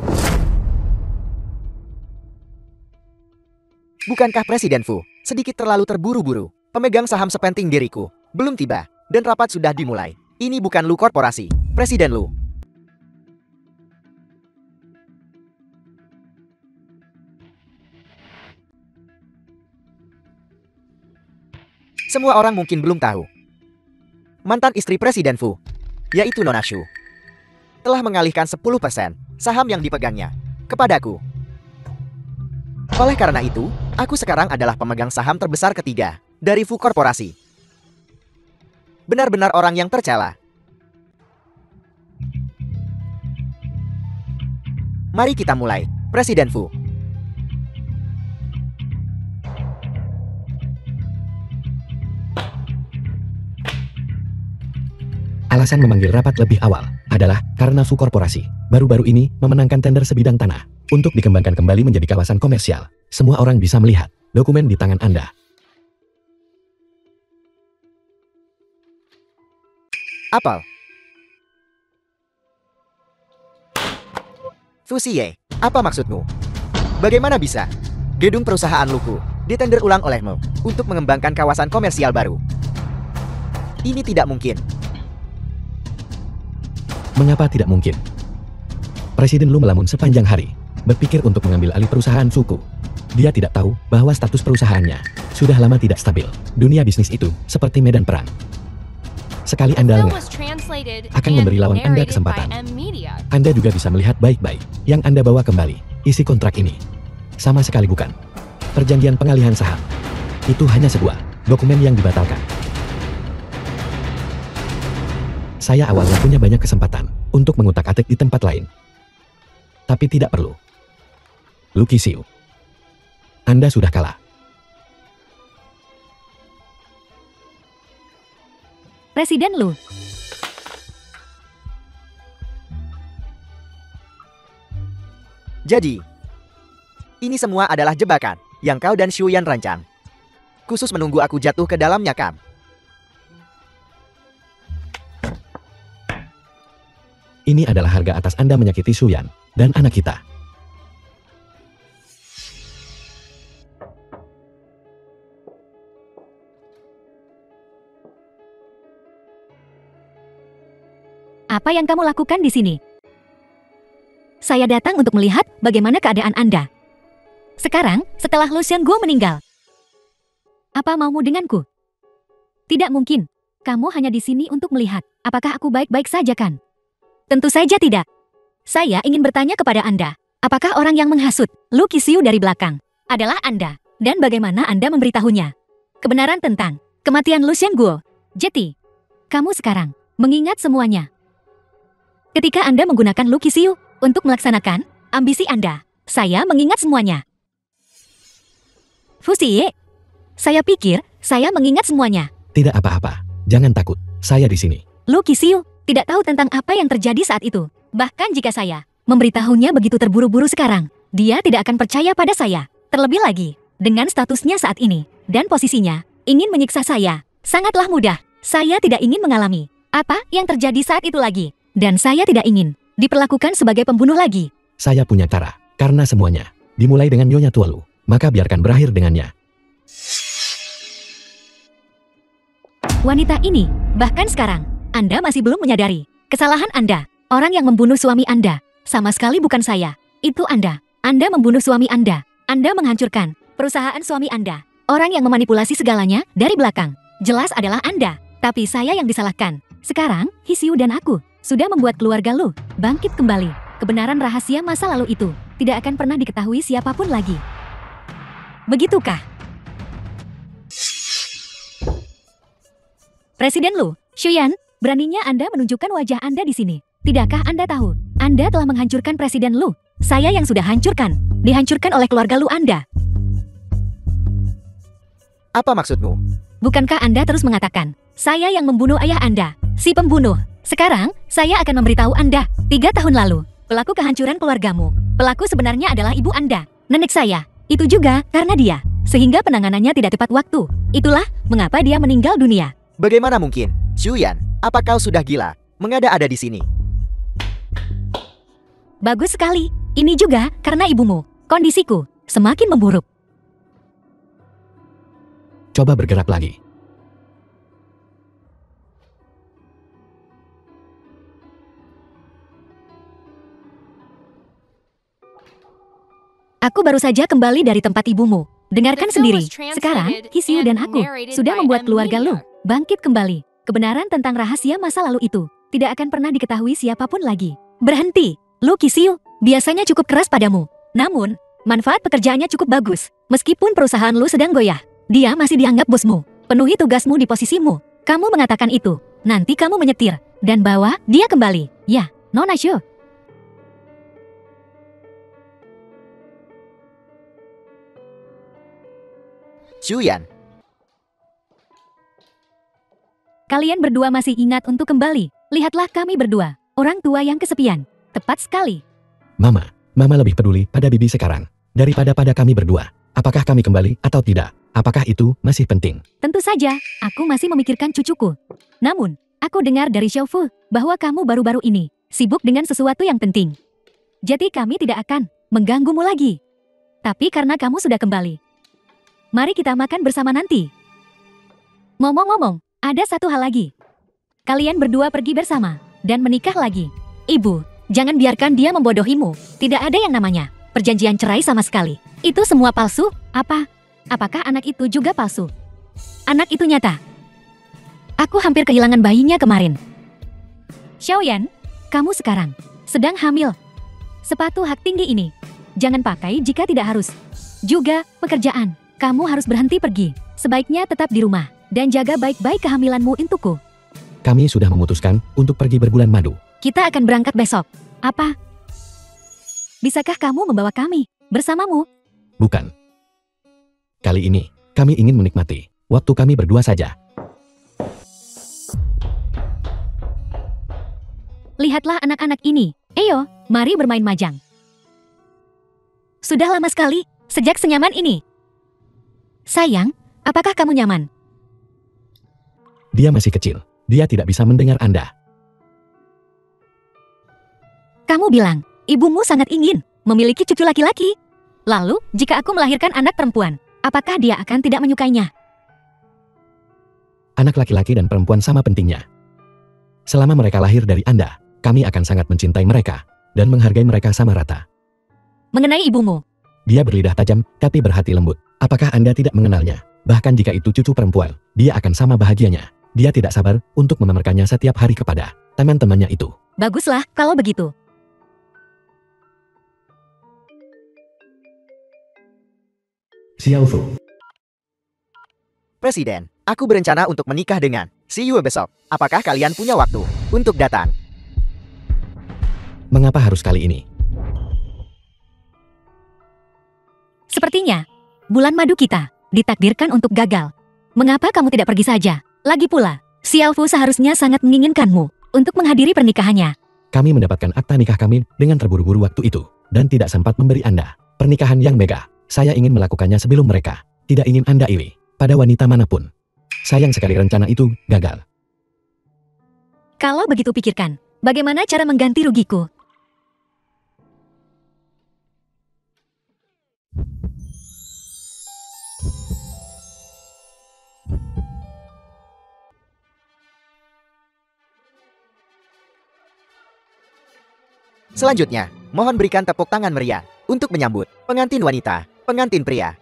S4: Bukankah Presiden Fu sedikit terlalu terburu-buru? Pemegang saham sepenting diriku belum tiba dan rapat sudah dimulai. Ini bukan Lu Korporasi, Presiden Lu. Semua orang mungkin belum tahu. Mantan istri Presiden Fu, yaitu Nona Shu. telah mengalihkan 10% saham yang dipegangnya kepadaku. Oleh karena itu, aku sekarang adalah pemegang saham terbesar ketiga dari Fu Korporasi. Benar-benar orang yang tercela. Mari kita mulai, Presiden Fu.
S3: Alasan memanggil rapat lebih awal adalah karena Fu Korporasi baru-baru ini memenangkan tender sebidang tanah untuk dikembangkan kembali menjadi kawasan komersial. Semua orang bisa melihat dokumen di tangan Anda.
S4: Apel. Fusie, apa maksudmu? Bagaimana bisa gedung perusahaan Luku ditender ulang olehmu untuk mengembangkan kawasan komersial baru? Ini tidak mungkin.
S3: Mengapa tidak mungkin? Presiden Lu melamun sepanjang hari, berpikir untuk mengambil alih perusahaan Fuku. Dia tidak tahu bahwa status perusahaannya sudah lama tidak stabil. Dunia bisnis itu seperti medan perang. Sekali Anda lengah, akan memberi lawan Anda kesempatan. Anda juga bisa melihat baik-baik yang Anda bawa kembali. Isi kontrak ini sama sekali bukan perjanjian pengalihan saham. Itu hanya sebuah dokumen yang dibatalkan. Saya awalnya punya banyak kesempatan untuk mengutak-atik di tempat lain. Tapi tidak perlu. Lu Qisiu, Anda sudah kalah.
S2: Presiden Lu.
S4: Jadi, ini semua adalah jebakan yang kau dan Shuyan rancang. Khusus menunggu aku jatuh ke dalamnya, kan?
S3: Ini adalah harga atas Anda menyakiti Shuyan dan anak kita.
S2: Apa yang kamu lakukan di sini? Saya datang untuk melihat bagaimana keadaan Anda. Sekarang, setelah Lu Xiangguo meninggal. Apa maumu denganku? Tidak mungkin. Kamu hanya di sini untuk melihat apakah aku baik-baik saja, kan? Tentu saja tidak. Saya ingin bertanya kepada Anda, apakah orang yang menghasut Lu Qisiu dari belakang adalah Anda? Dan bagaimana Anda memberitahunya kebenaran tentang kematian Lu Xiangguo? Jeti, kamu sekarang mengingat semuanya. Ketika Anda menggunakan Lu Qisiu untuk melaksanakan ambisi Anda, saya mengingat semuanya. Fusie, saya pikir saya mengingat semuanya.
S3: Tidak apa-apa, jangan takut, saya di sini.
S2: Lu Qisiu tidak tahu tentang apa yang terjadi saat itu. Bahkan jika saya memberitahunya begitu terburu-buru sekarang, dia tidak akan percaya pada saya. Terlebih lagi, dengan statusnya saat ini, dan posisinya, ingin menyiksa saya, sangatlah mudah. Saya tidak ingin mengalami apa yang terjadi saat itu lagi. Dan saya tidak ingin diperlakukan sebagai pembunuh lagi.
S3: Saya punya cara, karena semuanya dimulai dengan Nyonya Tualu, maka biarkan berakhir dengannya.
S2: Wanita ini, bahkan sekarang, Anda masih belum menyadari kesalahan Anda. Orang yang membunuh suami Anda sama sekali bukan saya. Itu Anda. Anda membunuh suami Anda. Anda menghancurkan perusahaan suami Anda. Orang yang memanipulasi segalanya dari belakang. Jelas adalah Anda. Tapi saya yang disalahkan. Sekarang, Hisiu dan aku sudah membuat keluarga Lu bangkit kembali. Kebenaran rahasia masa lalu itu tidak akan pernah diketahui siapapun lagi. Begitukah? Presiden Lu, Shuyan, beraninya Anda menunjukkan wajah Anda di sini. Tidakkah Anda tahu? Anda telah menghancurkan Presiden Lu. Saya yang sudah hancurkan. Dihancurkan oleh keluarga Lu Anda.
S4: Apa maksudmu?
S2: Bukankah Anda terus mengatakan, saya yang membunuh ayah Anda, si pembunuh. Sekarang, saya akan memberitahu Anda, 3 tahun lalu, pelaku kehancuran keluargamu. Pelaku sebenarnya adalah ibu Anda, nenek saya. Itu juga karena dia, sehingga penanganannya tidak tepat waktu. Itulah mengapa dia meninggal dunia.
S4: Bagaimana mungkin? Shuyan, apa kau sudah gila? Mengada-ada di sini.
S2: Bagus sekali. Ini juga karena ibumu. Kondisiku semakin memburuk.
S3: Coba bergerak lagi.
S2: Aku baru saja kembali dari tempat ibumu. Dengarkan sendiri. Sekarang, Hisiu dan aku sudah membuat keluarga Lu bangkit kembali. Kebenaran tentang rahasia masa lalu itu tidak akan pernah diketahui siapapun lagi. Berhenti, Lu Qixu, biasanya cukup keras padamu. Namun, manfaat pekerjaannya cukup bagus. Meskipun perusahaan lu sedang goyah, dia masih dianggap bosmu. Penuhi tugasmu di posisimu. Kamu mengatakan itu, nanti kamu menyetir, dan bawa dia kembali. Ya, Nona Shu.
S4: Shuyan,
S2: Kalian berdua masih ingat untuk kembali. Lihatlah kami berdua, orang tua yang kesepian. Tepat sekali.
S3: Mama lebih peduli pada bibi sekarang daripada pada kami berdua. Apakah kami kembali atau tidak? Apakah itu masih penting?
S2: Tentu saja, aku masih memikirkan cucuku. Namun, aku dengar dari Xiaofu bahwa kamu baru-baru ini sibuk dengan sesuatu yang penting. Jadi kami tidak akan mengganggumu lagi. Tapi karena kamu sudah kembali, mari kita makan bersama nanti. Ngomong-ngomong, ada satu hal lagi. Kalian berdua pergi bersama dan menikah lagi. Ibu, jangan biarkan dia membodohimu. Tidak ada yang namanya perjanjian cerai sama sekali. Itu semua palsu? Apakah anak itu juga palsu? Anak itu nyata. Aku hampir kehilangan bayinya kemarin. Xiaoyan, kamu sekarang sedang hamil. Sepatu hak tinggi ini jangan pakai jika tidak harus. Juga pekerjaan, kamu harus berhenti pergi. Sebaiknya tetap di rumah dan jaga baik-baik kehamilanmu untukku.
S3: Kami sudah memutuskan untuk pergi berbulan madu.
S2: Kita akan berangkat besok. Apa? Bisakah kamu membawa kami bersamamu?
S3: Bukan. Kali ini, kami ingin menikmati waktu kami berdua saja.
S2: Lihatlah anak-anak ini. Ayo, mari bermain mahjong. Sudah lama sekali, sejak senyaman ini. Sayang, apakah kamu nyaman?
S3: Dia masih kecil. Dia tidak bisa mendengar Anda.
S2: Kamu bilang, ibumu sangat ingin memiliki cucu laki-laki. Lalu, jika aku melahirkan anak perempuan, apakah dia akan tidak menyukainya?
S3: Anak laki-laki dan perempuan sama pentingnya. Selama mereka lahir dari Anda, kami akan sangat mencintai mereka dan menghargai mereka sama rata.
S2: Mengenai ibumu,
S3: Dia berlidah tajam, tapi berhati lembut. Apakah Anda tidak mengenalnya? Bahkan jika itu cucu perempuan, dia akan sama bahagianya. Dia tidak sabar untuk memamerkannya setiap hari kepada teman-temannya itu.
S2: baguslah kalau begitu.
S3: Xiaofu.
S4: Presiden, aku berencana untuk menikah dengan Si Yue besok. Apakah kalian punya waktu untuk datang?
S3: Mengapa harus kali ini?
S2: Sepertinya, bulan madu kita ditakdirkan untuk gagal. Mengapa kamu tidak pergi saja? Lagi pula, Xiaofu seharusnya sangat menginginkanmu untuk menghadiri pernikahannya.
S3: Kami mendapatkan akta nikah kami dengan terburu-buru waktu itu, dan tidak sempat memberi Anda pernikahan yang megah. Saya ingin melakukannya sebelum mereka. Tidak ingin Anda iri pada wanita manapun. Sayang sekali rencana itu gagal.
S2: Kalau begitu pikirkan, bagaimana cara mengganti rugiku?
S4: Selanjutnya, mohon berikan tepuk tangan meriah untuk menyambut pengantin wanita, pengantin pria.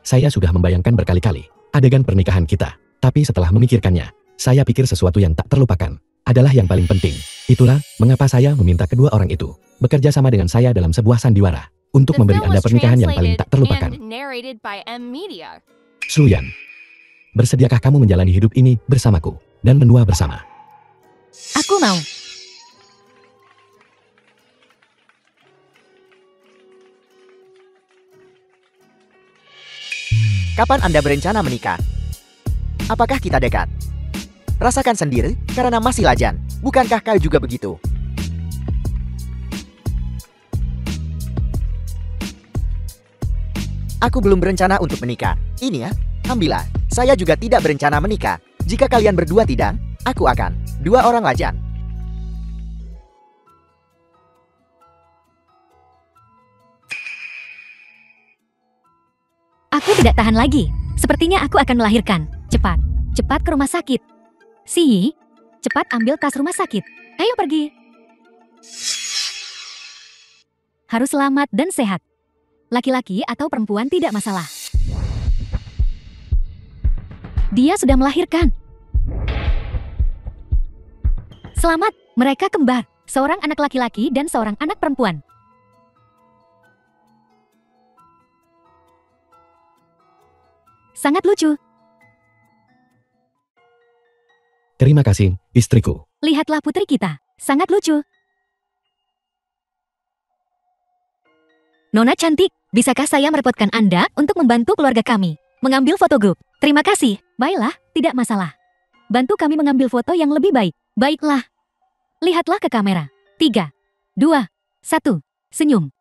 S3: Saya sudah membayangkan berkali-kali adegan pernikahan kita. Tapi setelah memikirkannya, saya pikir sesuatu yang tak terlupakan adalah yang paling penting. Itulah mengapa saya meminta kedua orang itu bekerja sama dengan saya dalam sebuah sandiwara untuk
S1: The
S3: memberi
S1: film
S3: Anda
S1: was
S3: pernikahan yang paling tak terlupakan.
S1: translated and narrated by M Media.
S3: Shuyan, bersediakah kamu menjalani hidup ini bersamaku dan menua bersama?
S2: Aku mau.
S4: Kapan Anda berencana menikah? Apakah kita dekat? Rasakan sendiri, karena masih lajang. Bukankah kau juga begitu? Aku belum berencana untuk menikah. Ini ya, ambillah. Saya juga tidak berencana menikah. Jika kalian berdua tidak, aku akan. Dua orang lajang.
S2: Aku tidak tahan lagi. Sepertinya aku akan melahirkan. Cepat. Cepat ke rumah sakit. Si, cepat ambil kas rumah sakit. Ayo pergi. Harus selamat dan sehat. Laki-laki atau perempuan tidak masalah. Dia sudah melahirkan. Selamat, mereka kembar. Seorang anak laki-laki dan seorang anak perempuan. Sangat lucu.
S3: Terima kasih, istriku.
S2: Lihatlah putri kita. Sangat lucu. Nona cantik, bisakah saya merepotkan Anda untuk membantu keluarga kami mengambil foto grup? Terima kasih. Baiklah, tidak masalah. Bantu kami mengambil foto yang lebih baik. Baiklah. Lihatlah ke kamera. 3, 2, 1. Senyum.